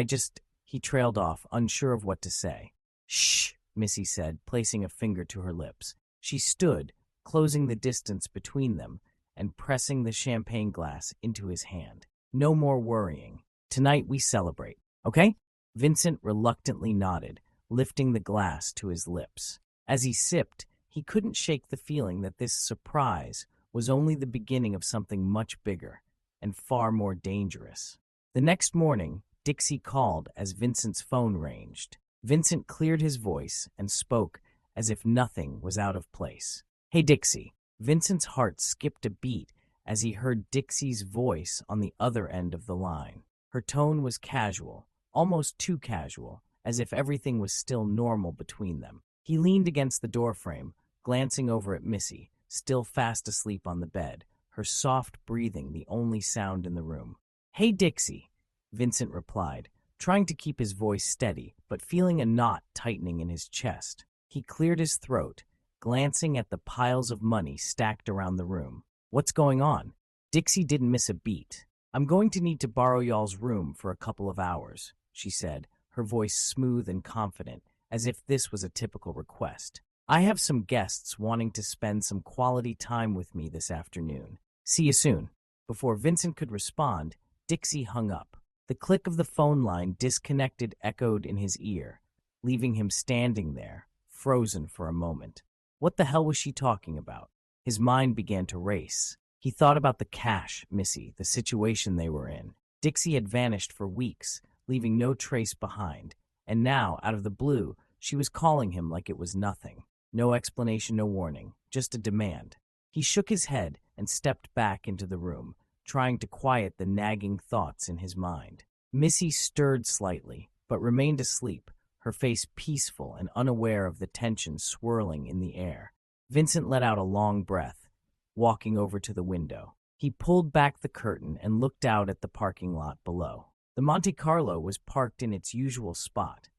He trailed off, unsure of what to say. "Shh," Missy said, placing a finger to her lips. She stood, closing the distance between them and pressing the champagne glass into his hand. "No more worrying. Tonight we celebrate, okay?" Vincent reluctantly nodded, lifting the glass to his lips. As he sipped, he couldn't shake the feeling that this surprise was only the beginning of something much bigger and far more dangerous. The next morning, Dixie called as Vincent's phone ranged. Vincent cleared his voice and spoke as if nothing was out of place. "Hey, Dixie." Vincent's heart skipped a beat as he heard Dixie's voice on the other end of the line. Her tone was casual, almost too casual, as if everything was still normal between them. He leaned against the doorframe, glancing over at Missy, still fast asleep on the bed, her soft breathing the only sound in the room. "Hey, Dixie," Vincent replied, trying to keep his voice steady, but feeling a knot tightening in his chest. He cleared his throat, glancing at the piles of money stacked around the room. "What's going on?" Dixie didn't miss a beat. "I'm going to need to borrow y'all's room for a couple of hours," she said, her voice smooth and confident, as if this was a typical request. "I have some guests wanting to spend some quality time with me this afternoon. See you soon." Before Vincent could respond, Dixie hung up. The click of the phone line disconnected echoed in his ear, leaving him standing there, frozen for a moment. What the hell was she talking about? His mind began to race. He thought about the cash, Missy, the situation they were in. Dixie had vanished for weeks, leaving no trace behind, and now, out of the blue, she was calling him like it was nothing. No explanation, no warning, just a demand. He shook his head and stepped back into the room, trying to quiet the nagging thoughts in his mind. Missy stirred slightly, but remained asleep, her face peaceful and unaware of the tension swirling in the air. Vincent let out a long breath, walking over to the window. He pulled back the curtain and looked out at the parking lot below. The Monte Carlo was parked in its usual spot,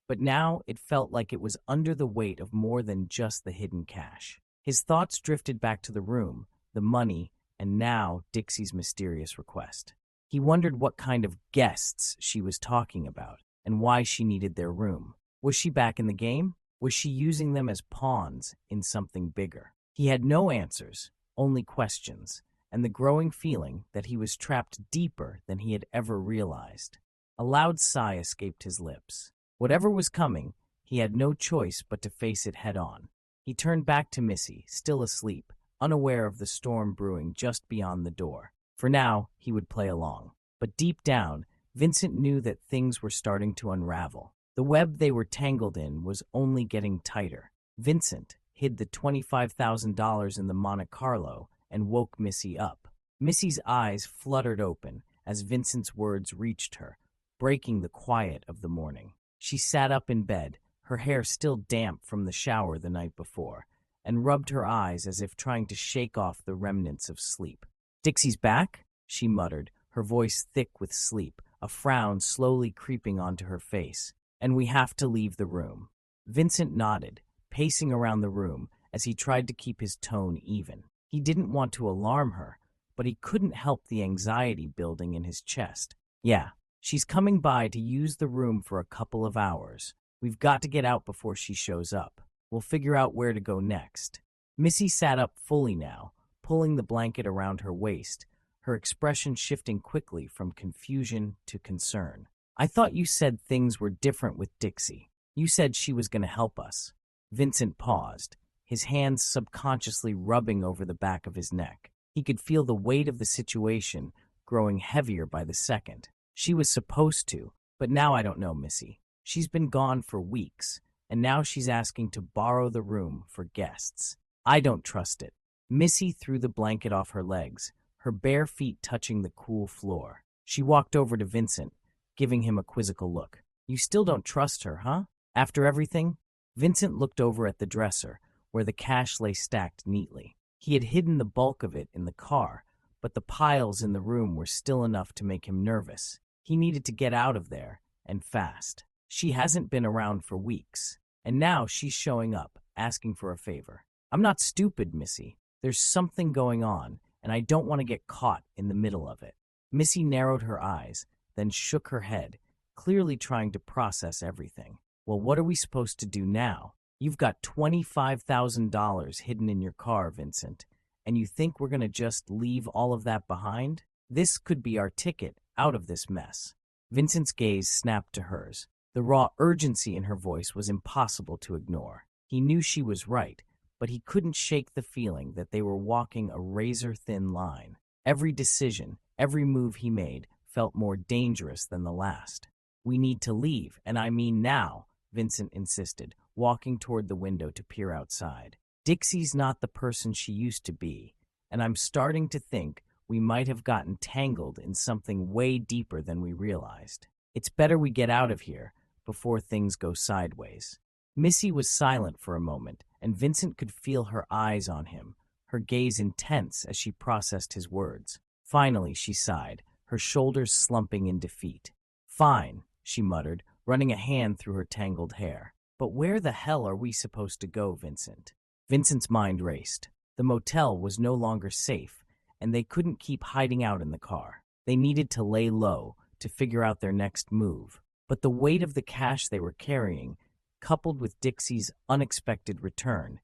but now it felt like it was under the weight of more than just the hidden cash. His thoughts drifted back to the room, the money, and now Dixie's mysterious request. He wondered what kind of guests she was talking about and why she needed their room. Was she back in the game? Was she using them as pawns in something bigger? He had no answers, only questions, and the growing feeling that he was trapped deeper than he had ever realized. A loud sigh escaped his lips. Whatever was coming, he had no choice but to face it head-on. He turned back to Missy, still asleep, unaware of the storm brewing just beyond the door. For now, he would play along. But deep down, Vincent knew that things were starting to unravel. The web they were tangled in was only getting tighter. Vincent hid the $25,000 in the Monte Carlo and woke Missy up. Missy's eyes fluttered open as Vincent's words reached her, breaking the quiet of the morning. She sat up in bed, her hair still damp from the shower the night before, and rubbed her eyes as if trying to shake off the remnants of sleep. "Dixie's back?" she muttered, her voice thick with sleep, a frown slowly creeping onto her face. "And we have to leave the room." Vincent nodded, pacing around the room as he tried to keep his tone even. He didn't want to alarm her, but he couldn't help the anxiety building in his chest. "Yeah, she's coming by to use the room for a couple of hours. We've got to get out before she shows up. We'll figure out where to go next." Missy sat up fully now, pulling the blanket around her waist, her expression shifting quickly from confusion to concern. "I thought you said things were different with Dixie. You said she was going to help us." Vincent paused, his hands subconsciously rubbing over the back of his neck. He could feel the weight of the situation growing heavier by the second. She was supposed to, but now I don't know, Missy. She's been gone for weeks, and now she's asking to borrow the room for guests. I don't trust it. Missy threw the blanket off her legs, her bare feet touching the cool floor. She walked over to Vincent, giving him a quizzical look. You still don't trust her, huh? After everything? Vincent looked over at the dresser, where the cash lay stacked neatly. He had hidden the bulk of it in the car, but the piles in the room were still enough to make him nervous. He needed to get out of there, and fast. She hasn't been around for weeks, and now she's showing up, asking for a favor. I'm not stupid, Missy. There's something going on, and I don't want to get caught in the middle of it. Missy narrowed her eyes, then shook her head, clearly trying to process everything. Well, what are we supposed to do now? You've got $25,000 hidden in your car, Vincent, and you think we're going to just leave all of that behind? This could be our ticket out of this mess. Vincent's gaze snapped to hers. The raw urgency in her voice was impossible to ignore. He knew she was right, but he couldn't shake the feeling that they were walking a razor-thin line. Every decision, every move he made felt more dangerous than the last. We need to leave, and I mean now, Vincent insisted, walking toward the window to peer outside. Dixie's not the person she used to be, and I'm starting to think we might have gotten tangled in something way deeper than we realized. It's better we get out of here before things go sideways. Missy was silent for a moment, and Vincent could feel her eyes on him, her gaze intense as she processed his words. Finally, she sighed, her shoulders slumping in defeat. Fine, she muttered, running a hand through her tangled hair. But where the hell are we supposed to go, Vincent? Vincent's mind raced. The motel was no longer safe, and they couldn't keep hiding out in the car. They needed to lay low to figure out their next move. But the weight of the cash they were carrying, coupled with Dixie's unexpected return,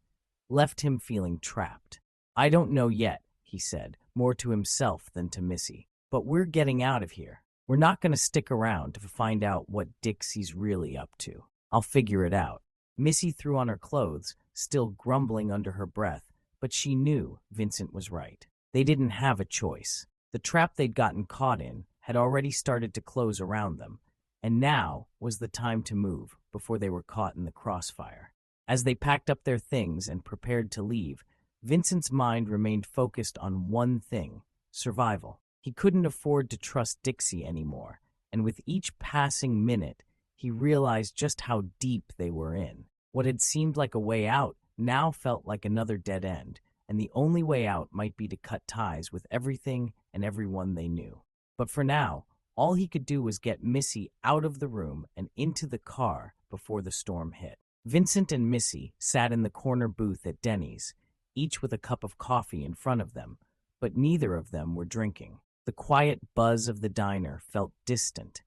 left him feeling trapped. I don't know yet, he said, more to himself than to Missy. But we're getting out of here. We're not going to stick around to find out what Dixie's really up to. I'll figure it out. Missy threw on her clothes, still grumbling under her breath, but she knew Vincent was right. They didn't have a choice. The trap they'd gotten caught in had already started to close around them, and now was the time to move before they were caught in the crossfire. As they packed up their things and prepared to leave, Vincent's mind remained focused on one thing: survival. He couldn't afford to trust Dixie anymore, and with each passing minute, he realized just how deep they were in. What had seemed like a way out now felt like another dead end, and the only way out might be to cut ties with everything and everyone they knew. But for now, all he could do was get Missy out of the room and into the car before the storm hit. Vincent and Missy sat in the corner booth at Denny's, each with a cup of coffee in front of them, but neither of them were drinking. The quiet buzz of the diner felt distant,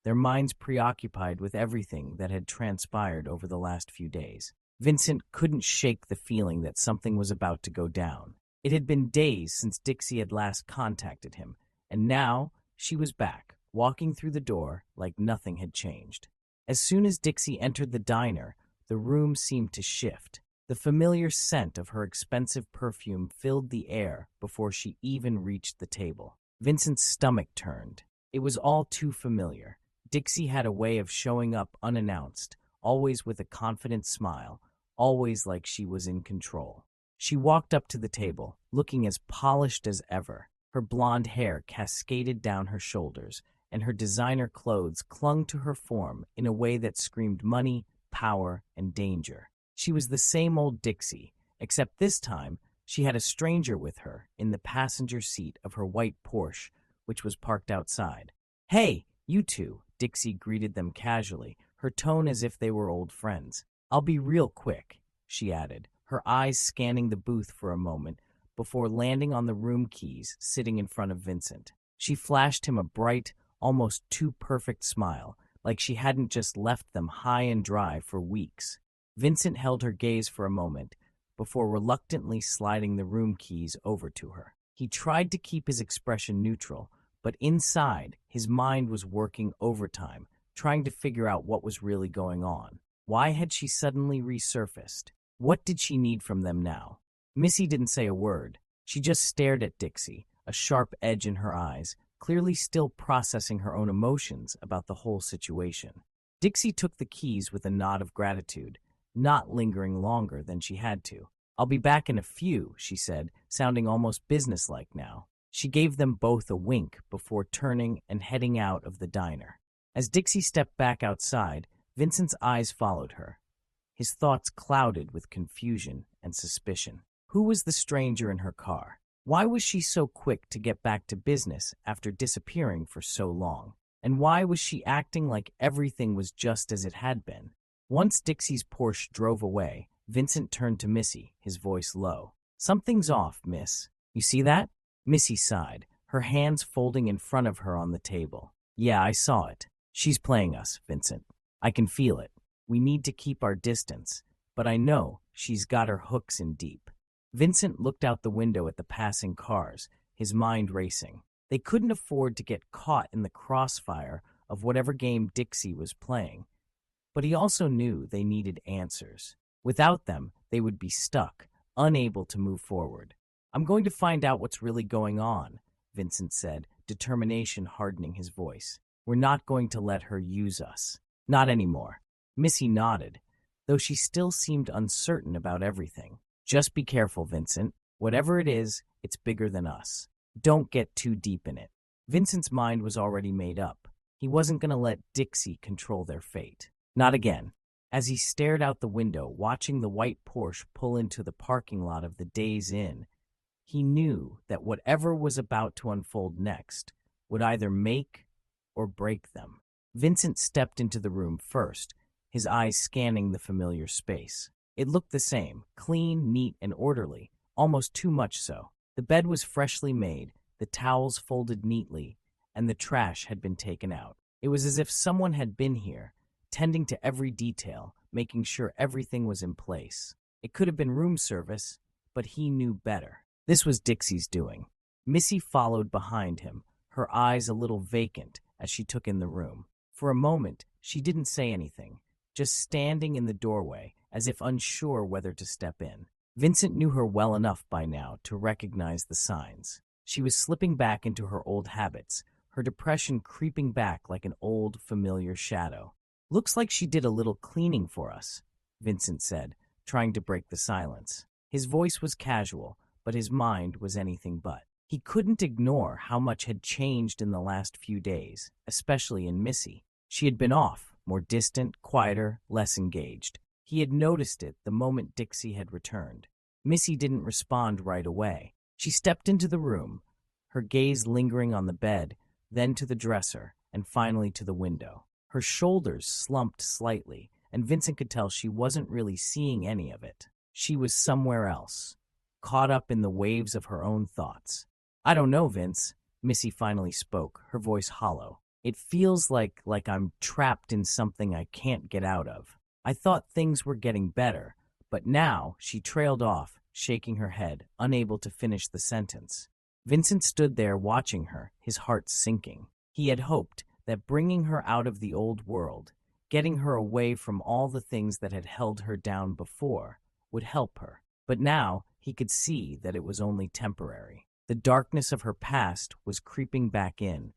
their minds preoccupied with everything that had transpired over the last few days. Vincent couldn't shake the feeling that something was about to go down. It had been days since Dixie had last contacted him, and now she was back, walking through the door like nothing had changed. As soon as Dixie entered the diner, the room seemed to shift. The familiar scent of her expensive perfume filled the air before she even reached the table. Vincent's stomach turned. It was all too familiar. Dixie had a way of showing up unannounced, always with a confident smile, always like she was in control. She walked up to the table, looking as polished as ever. Her blonde hair cascaded down her shoulders, and her designer clothes clung to her form in a way that screamed money, power, and danger. She was the same old Dixie, except this time she had a stranger with her in the passenger seat of her white Porsche, which was parked outside. "Hey, you two," Dixie greeted them casually, her tone as if they were old friends. "I'll be real quick," she added, her eyes scanning the booth for a moment before landing on the room keys sitting in front of Vincent. She flashed him a bright, almost too perfect smile, like she hadn't just left them high and dry for weeks. Vincent held her gaze for a moment before reluctantly sliding the room keys over to her. He tried to keep his expression neutral, but inside, his mind was working overtime, trying to figure out what was really going on. Why had she suddenly resurfaced? What did she need from them now? Missy didn't say a word. She just stared at Dixie, a sharp edge in her eyes, clearly still processing her own emotions about the whole situation. Dixie took the keys with a nod of gratitude, not lingering longer than she had to. "I'll be back in a few," she said, sounding almost businesslike now. She gave them both a wink before turning and heading out of the diner. As Dixie stepped back outside, Vincent's eyes followed her. His thoughts clouded with confusion and suspicion. Who was the stranger in her car? Why was she so quick to get back to business after disappearing for so long? And why was she acting like everything was just as it had been? Once Dixie's Porsche drove away, Vincent turned to Missy, his voice low. "Something's off, miss. You see that?" Missy sighed, her hands folding in front of her on the table. "Yeah, I saw it. She's playing us, Vincent. I can feel it. We need to keep our distance, but I know she's got her hooks in deep." Vincent looked out the window at the passing cars, his mind racing. They couldn't afford to get caught in the crossfire of whatever game Dixie was playing, but he also knew they needed answers. Without them, they would be stuck, unable to move forward. "I'm going to find out what's really going on," Vincent said, determination hardening his voice. "We're not going to let her use us. Not anymore." Missy nodded, though she still seemed uncertain about everything. "Just be careful, Vincent. Whatever it is, it's bigger than us. Don't get too deep in it." Vincent's mind was already made up. He wasn't going to let Dixie control their fate. Not again. As he stared out the window, watching the white Porsche pull into the parking lot of the Days Inn, he knew that whatever was about to unfold next would either make or break them. Vincent stepped into the room first, his eyes scanning the familiar space. It looked the same, clean, neat, and orderly, almost too much so. The bed was freshly made, the towels folded neatly, and the trash had been taken out. It was as if someone had been here, tending to every detail, making sure everything was in place. It could have been room service, but he knew better. This was Dixie's doing. Missy followed behind him, her eyes a little vacant as she took in the room. For a moment, she didn't say anything, just standing in the doorway, as if unsure whether to step in. Vincent knew her well enough by now to recognize the signs. She was slipping back into her old habits, her depression creeping back like an old, familiar shadow. "Looks like she did a little cleaning for us," Vincent said, trying to break the silence. His voice was casual, but his mind was anything but. He couldn't ignore how much had changed in the last few days, especially in Missy. She had been off, more distant, quieter, less engaged. He had noticed it the moment Dixie had returned. Missy didn't respond right away. She stepped into the room, her gaze lingering on the bed, then to the dresser, and finally to the window. Her shoulders slumped slightly, and Vincent could tell she wasn't really seeing any of it. She was somewhere else, caught up in the waves of her own thoughts. "I don't know, Vince," Missy finally spoke, her voice hollow. "It feels like I'm trapped in something I can't get out of. I thought things were getting better, but now," she trailed off, shaking her head, unable to finish the sentence. Vincent stood there watching her, his heart sinking. He had hoped that bringing her out of the old world, getting her away from all the things that had held her down before, would help her. But now he could see that it was only temporary. The darkness of her past was creeping back in,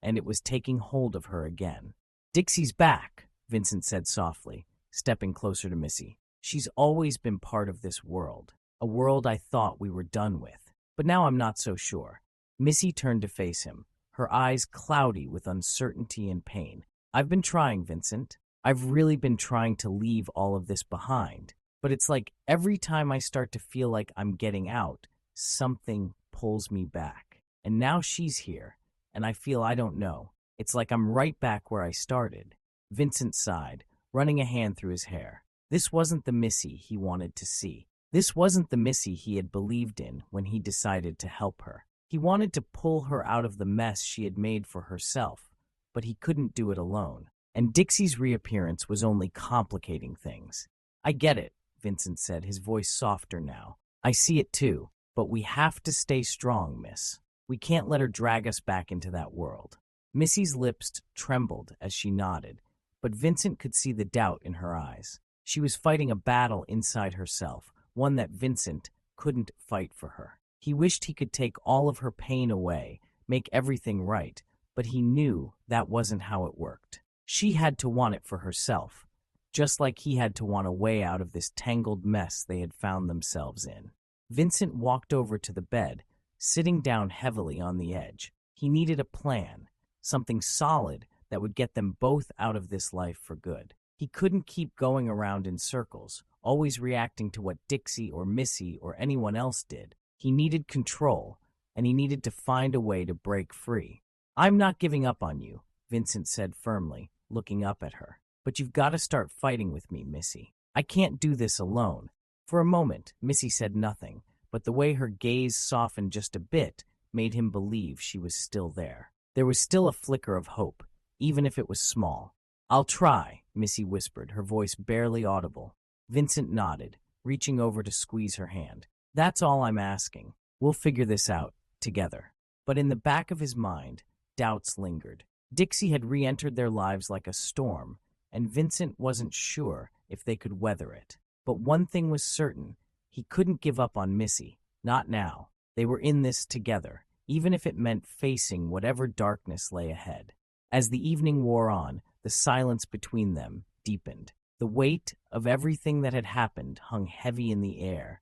and it was taking hold of her again. "Dixie's back," Vincent said softly, stepping closer to Missy. "She's always been part of this world, a world I thought we were done with. But now I'm not so sure." Missy turned to face him, her eyes cloudy with uncertainty and pain. "I've been trying, Vincent. I've really been trying to leave all of this behind. But it's like every time I start to feel like I'm getting out, something pulls me back. And now she's here, and I feel I don't know. It's like I'm right back where I started." Vincent sighed, running a hand through his hair. This wasn't the Missy he wanted to see. This wasn't the Missy he had believed in when he decided to help her. He wanted to pull her out of the mess she had made for herself, but he couldn't do it alone. And Dixie's reappearance was only complicating things. "I get it," Vincent said, his voice softer now. "I see it too, but we have to stay strong, miss. We can't let her drag us back into that world." Missy's lips trembled as she nodded, but Vincent could see the doubt in her eyes. She was fighting a battle inside herself, one that Vincent couldn't fight for her. He wished he could take all of her pain away, make everything right, but he knew that wasn't how it worked. She had to want it for herself, just like he had to want a way out of this tangled mess they had found themselves in. Vincent walked over to the bed, sitting down heavily on the edge. He needed a plan, something solid that would get them both out of this life for good. He couldn't keep going around in circles, always reacting to what Dixie or Missy or anyone else did. He needed control, and he needed to find a way to break free. "I'm not giving up on you," Vincent said firmly, looking up at her. "But you've got to start fighting with me, Missy. I can't do this alone." For a moment, Missy said nothing, but the way her gaze softened just a bit made him believe she was still there. There was still a flicker of hope, even if it was small. "I'll try," Missy whispered, her voice barely audible. Vincent nodded, reaching over to squeeze her hand. "That's all I'm asking. We'll figure this out, together." But in the back of his mind, doubts lingered. Dixie had re-entered their lives like a storm, and Vincent wasn't sure if they could weather it. But one thing was certain, he couldn't give up on Missy, not now. They were in this together, even if it meant facing whatever darkness lay ahead. As the evening wore on, the silence between them deepened. The weight of everything that had happened hung heavy in the air,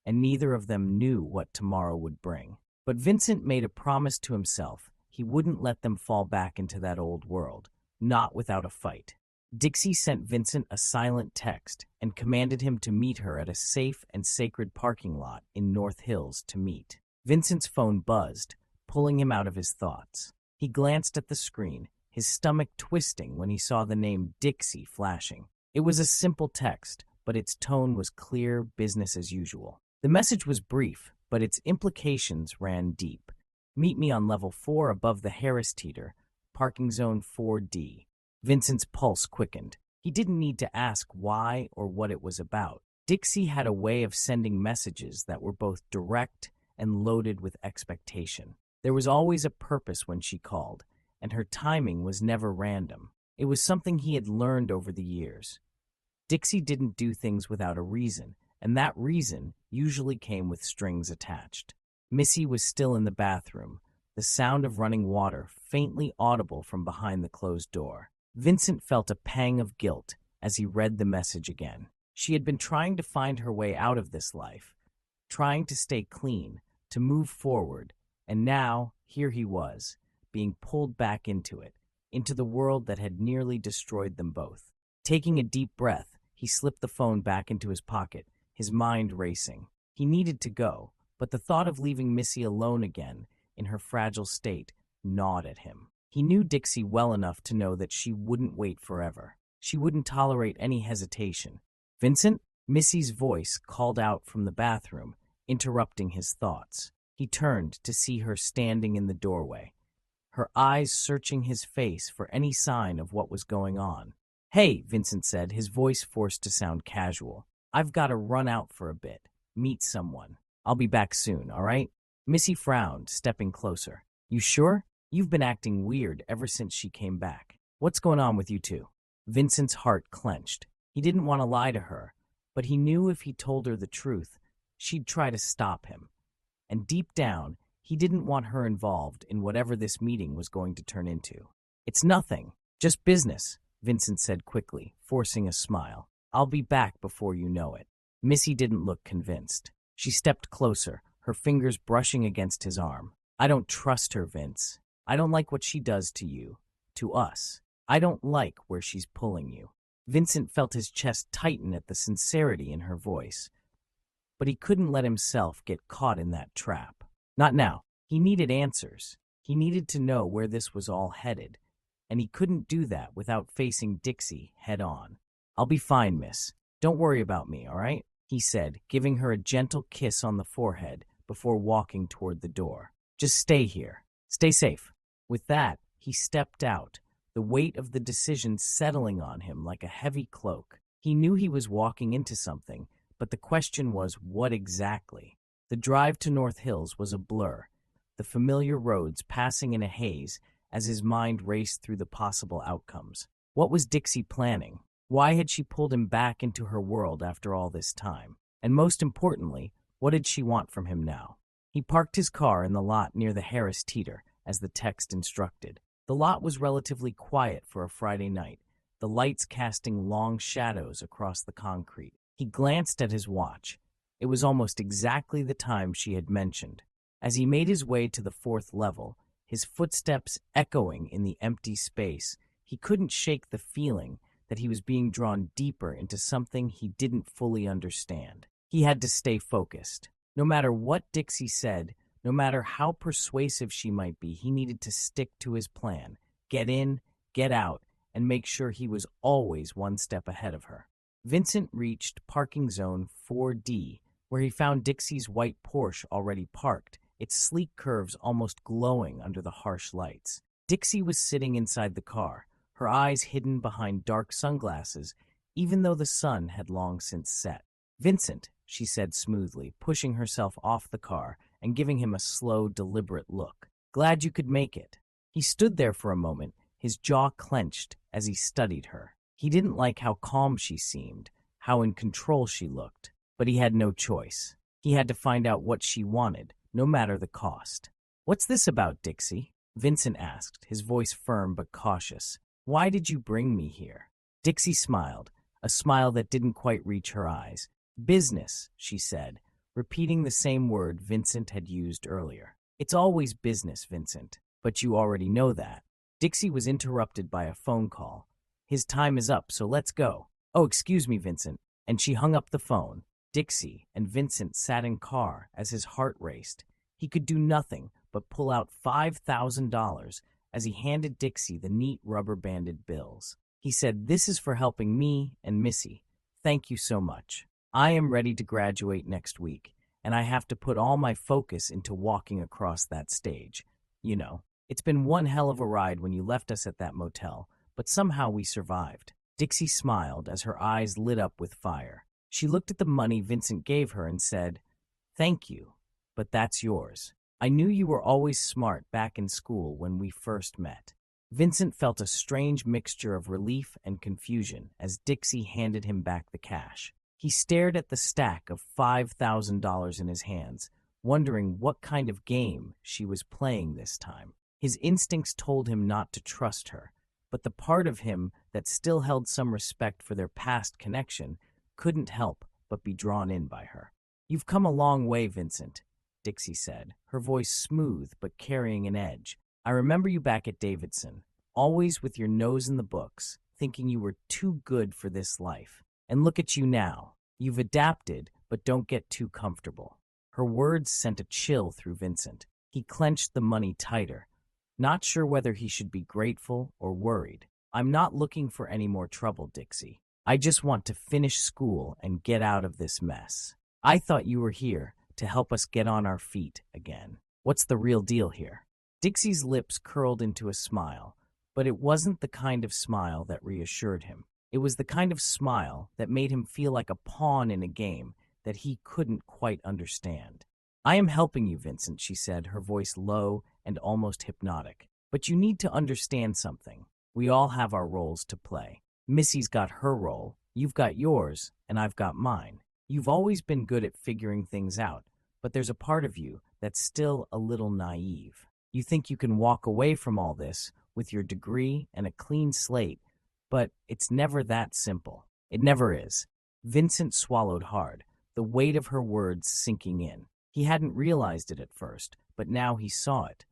and neither of them knew what tomorrow would bring. But Vincent made a promise to himself he wouldn't let them fall back into that old world, not without a fight. Dixie sent Vincent a silent text and commanded him to meet her at a safe and sacred parking lot in North Hills to meet. Vincent's phone buzzed, pulling him out of his thoughts. He glanced at the screen, his stomach twisting when he saw the name Dixie flashing. It was a simple text, but its tone was clear, business as usual. The message was brief, but its implications ran deep. "Meet me on level 4 above the Harris Teeter, parking zone 4D. Vincent's pulse quickened. He didn't need to ask why or what it was about. Dixie had a way of sending messages that were both direct and loaded with expectation. There was always a purpose when she called, and her timing was never random. It was something he had learned over the years. Dixie didn't do things without a reason, and that reason usually came with strings attached. Missy was still in the bathroom, the sound of running water faintly audible from behind the closed door. Vincent felt a pang of guilt as he read the message again. She had been trying to find her way out of this life, trying to stay clean, to move forward, and now here he was, being pulled back into it, into the world that had nearly destroyed them both. Taking a deep breath, he slipped the phone back into his pocket, his mind racing. He needed to go, but the thought of leaving Missy alone again, in her fragile state, gnawed at him. He knew Dixie well enough to know that she wouldn't wait forever. She wouldn't tolerate any hesitation. "Vincent?" Missy's voice called out from the bathroom, interrupting his thoughts. He turned to see her standing in the doorway, her eyes searching his face for any sign of what was going on. "Hey," Vincent said, his voice forced to sound casual. "I've got to run out for a bit, meet someone. I'll be back soon, all right?" Missy frowned, stepping closer. "You sure? You've been acting weird ever since she came back. What's going on with you two?" Vincent's heart clenched. He didn't want to lie to her, but he knew if he told her the truth, she'd try to stop him. And deep down, he didn't want her involved in whatever this meeting was going to turn into. "It's nothing, just business," Vincent said quickly, forcing a smile. "I'll be back before you know it." Missy didn't look convinced. She stepped closer, her fingers brushing against his arm. "I don't trust her, Vince. I don't like what she does to you, to us. I don't like where she's pulling you." Vincent felt his chest tighten at the sincerity in her voice, but he couldn't let himself get caught in that trap. Not now. He needed answers. He needed to know where this was all headed, and he couldn't do that without facing Dixie head on. "I'll be fine, miss. Don't worry about me, all right?" he said, giving her a gentle kiss on the forehead before walking toward the door. "Just stay here. Stay safe." With that, he stepped out, the weight of the decision settling on him like a heavy cloak. He knew he was walking into something, but the question was, what exactly? The drive to North Hills was a blur, the familiar roads passing in a haze as his mind raced through the possible outcomes. What was Dixie planning? Why had she pulled him back into her world after all this time? And most importantly, what did she want from him now? He parked his car in the lot near the Harris Teeter, as the text instructed. The lot was relatively quiet for a Friday night, the lights casting long shadows across the concrete. He glanced at his watch. It was almost exactly the time she had mentioned. As he made his way to the fourth level, his footsteps echoing in the empty space, he couldn't shake the feeling that he was being drawn deeper into something he didn't fully understand. He had to stay focused. No matter what Dixie said, no matter how persuasive she might be, he needed to stick to his plan. Get in, get out, and make sure he was always one step ahead of her. Vincent reached parking zone 4D, where he found Dixie's white Porsche already parked, its sleek curves almost glowing under the harsh lights. Dixie was sitting inside the car, her eyes hidden behind dark sunglasses, even though the sun had long since set. "Vincent," she said smoothly, pushing herself off the car and giving him a slow, deliberate look. "Glad you could make it." He stood there for a moment, his jaw clenched as he studied her. He didn't like how calm she seemed, how in control she looked, but he had no choice. He had to find out what she wanted, no matter the cost. "What's this about, Dixie?" Vincent asked, his voice firm but cautious. "Why did you bring me here?" Dixie smiled, a smile that didn't quite reach her eyes. "Business," she said, repeating the same word Vincent had used earlier. "It's always business, Vincent, but you already know that." Dixie was interrupted by a phone call. "His time is up, so let's go." "Oh, excuse me, Vincent," and she hung up the phone. Dixie and Vincent sat in car as his heart raced. He could do nothing but pull out $5,000 as he handed Dixie the neat rubber-banded bills. He said, "This is for helping me and Missy. Thank you so much. I am ready to graduate next week, and I have to put all my focus into walking across that stage. You know, it's been one hell of a ride when you left us at that motel, but somehow we survived." Dixie smiled as her eyes lit up with fire. She looked at the money Vincent gave her and said, "Thank you, but that's yours. I knew you were always smart back in school when we first met." Vincent felt a strange mixture of relief and confusion as Dixie handed him back the cash. He stared at the stack of $5,000 in his hands, wondering what kind of game she was playing this time. His instincts told him not to trust her, but the part of him that still held some respect for their past connection couldn't help but be drawn in by her. "You've come a long way, Vincent," Dixie said, her voice smooth but carrying an edge. "I remember you back at Davidson, always with your nose in the books, thinking you were too good for this life. And look at you now. You've adapted, but don't get too comfortable." Her words sent a chill through Vincent. He clenched the money tighter, not sure whether he should be grateful or worried. "I'm not looking for any more trouble, Dixie. I just want to finish school and get out of this mess. I thought you were here to help us get on our feet again. What's the real deal here?" Dixie's lips curled into a smile, but it wasn't the kind of smile that reassured him. It was the kind of smile that made him feel like a pawn in a game that he couldn't quite understand. "I am helping you, Vincent," she said, her voice low and almost hypnotic. "But you need to understand something. We all have our roles to play. Missy's got her role, you've got yours, and I've got mine. You've always been good at figuring things out, but there's a part of you that's still a little naive. You think you can walk away from all this with your degree and a clean slate, but it's never that simple. It never is." Vincent swallowed hard, the weight of her words sinking in. He hadn't realized it at first, but now he saw it.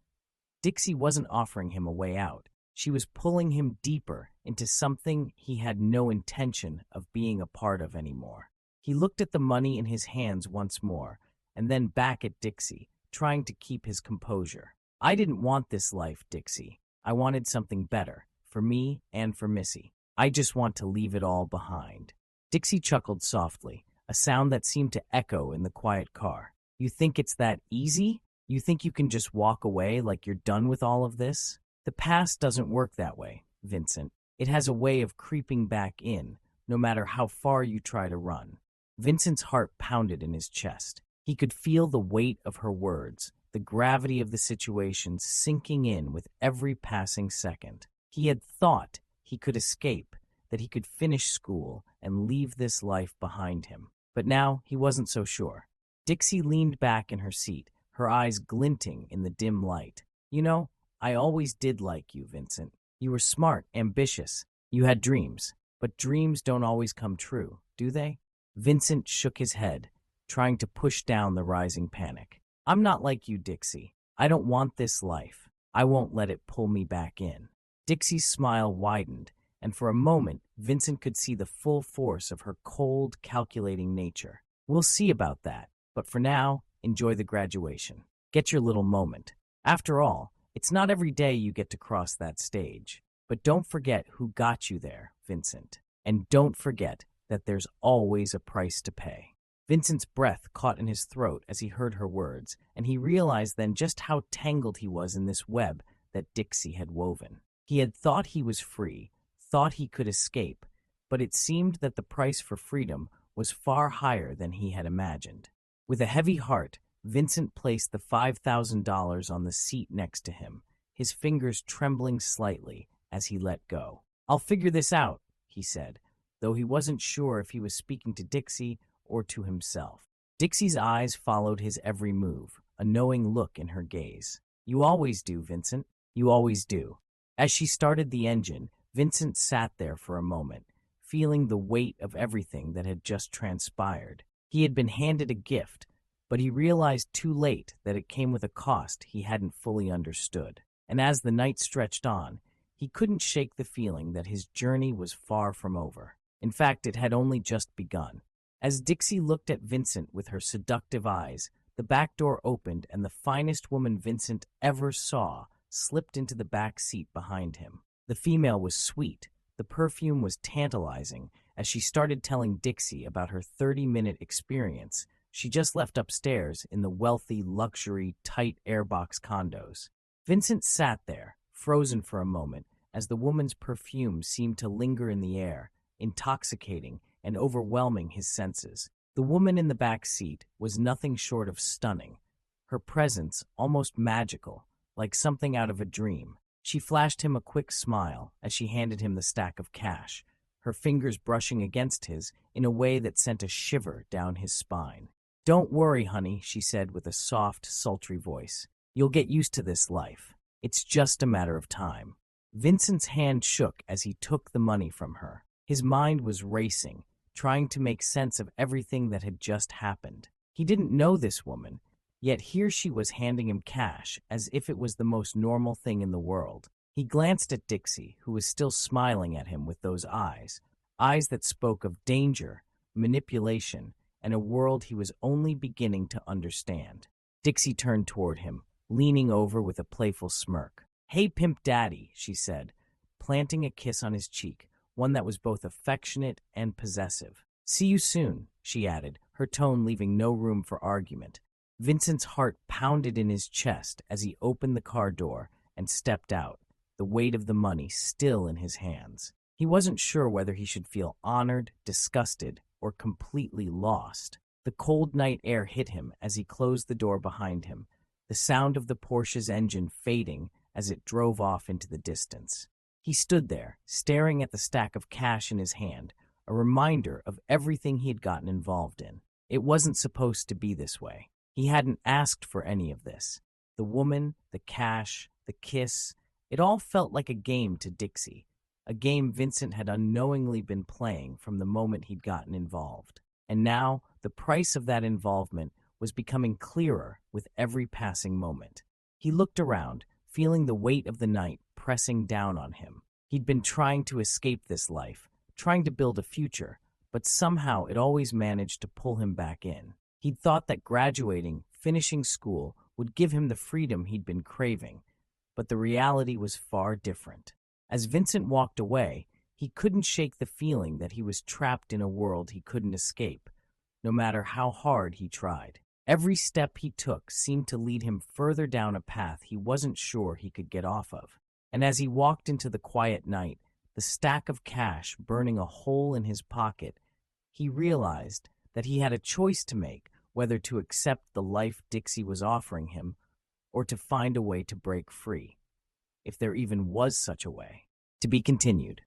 Dixie wasn't offering him a way out. She was pulling him deeper into something he had no intention of being a part of anymore. He looked at the money in his hands once more, and then back at Dixie, trying to keep his composure. "I didn't want this life, Dixie. I wanted something better, for me and for Missy. I just want to leave it all behind." Dixie chuckled softly, a sound that seemed to echo in the quiet car. "You think it's that easy? You think you can just walk away like you're done with all of this? The past doesn't work that way, Vincent. It has a way of creeping back in, no matter how far you try to run." Vincent's heart pounded in his chest. He could feel the weight of her words, the gravity of the situation sinking in with every passing second. He had thought he could escape, that he could finish school and leave this life behind him. But now he wasn't so sure. Dixie leaned back in her seat, her eyes glinting in the dim light. You know, I always did like you, Vincent. You were smart, ambitious. You had dreams. But dreams don't always come true, do they? Vincent shook his head, trying to push down the rising panic. I'm not like you, Dixie. I don't want this life. I won't let it pull me back in. Dixie's smile widened, and for a moment, Vincent could see the full force of her cold, calculating nature. We'll see about that, but for now, enjoy the graduation. Get your little moment. After all, it's not every day you get to cross that stage. But don't forget who got you there, Vincent. And don't forget that there's always a price to pay. Vincent's breath caught in his throat as he heard her words, and he realized then just how tangled he was in this web that Dixie had woven. He had thought he was free, thought he could escape, but it seemed that the price for freedom was far higher than he had imagined. With a heavy heart, Vincent placed the $5,000 on the seat next to him, his fingers trembling slightly as he let go. I'll figure this out, he said, though he wasn't sure if he was speaking to Dixie or to himself. Dixie's eyes followed his every move, a knowing look in her gaze. You always do, Vincent. You always do. As she started the engine, Vincent sat there for a moment, feeling the weight of everything that had just transpired. He had been handed a gift, but he realized too late that it came with a cost he hadn't fully understood. And as the night stretched on, he couldn't shake the feeling that his journey was far from over. In fact, it had only just begun. As Dixie looked at Vincent with her seductive eyes, the back door opened and the finest woman Vincent ever saw slipped into the back seat behind him. The female was sweet. The perfume was tantalizing as she started telling Dixie about her 30-minute experience she just left upstairs in the wealthy, luxury, tight airbox condos. Vincent sat there, frozen for a moment, as the woman's perfume seemed to linger in the air, intoxicating and overwhelming his senses. The woman in the back seat was nothing short of stunning, her presence almost magical, like something out of a dream. She flashed him a quick smile as she handed him the stack of cash, her fingers brushing against his in a way that sent a shiver down his spine. Don't worry, honey, she said with a soft, sultry voice. You'll get used to this life. It's just a matter of time. Vincent's hand shook as he took the money from her. His mind was racing, trying to make sense of everything that had just happened. He didn't know this woman, yet here she was handing him cash as if it was the most normal thing in the world. He glanced at Dixie, who was still smiling at him with those eyes that spoke of danger, manipulation, and a world he was only beginning to understand. Dixie turned toward him, leaning over with a playful smirk. Hey, Pimp Daddy, she said, planting a kiss on his cheek, one that was both affectionate and possessive. See you soon, she added, her tone leaving no room for argument. Vincent's heart pounded in his chest as he opened the car door and stepped out, the weight of the money still in his hands. He wasn't sure whether he should feel honored, disgusted, or completely lost. The cold night air hit him as he closed the door behind him, the sound of the Porsche's engine fading as it drove off into the distance. He stood there, staring at the stack of cash in his hand, a reminder of everything he had gotten involved in. It wasn't supposed to be this way. He hadn't asked for any of this. The woman, the cash, the kiss, it all felt like a game to Dixie, a game Vincent had unknowingly been playing from the moment he'd gotten involved. And now, the price of that involvement was becoming clearer with every passing moment. He looked around, feeling the weight of the night pressing down on him. He'd been trying to escape this life, trying to build a future, but somehow it always managed to pull him back in. He'd thought that graduating, finishing school, would give him the freedom he'd been craving, but the reality was far different. As Vincent walked away, he couldn't shake the feeling that he was trapped in a world he couldn't escape, no matter how hard he tried. Every step he took seemed to lead him further down a path he wasn't sure he could get off of. And as he walked into the quiet night, the stack of cash burning a hole in his pocket, he realized that he had a choice to make, whether to accept the life Dixie was offering him or to find a way to break free, if there even was such a way. To be continued.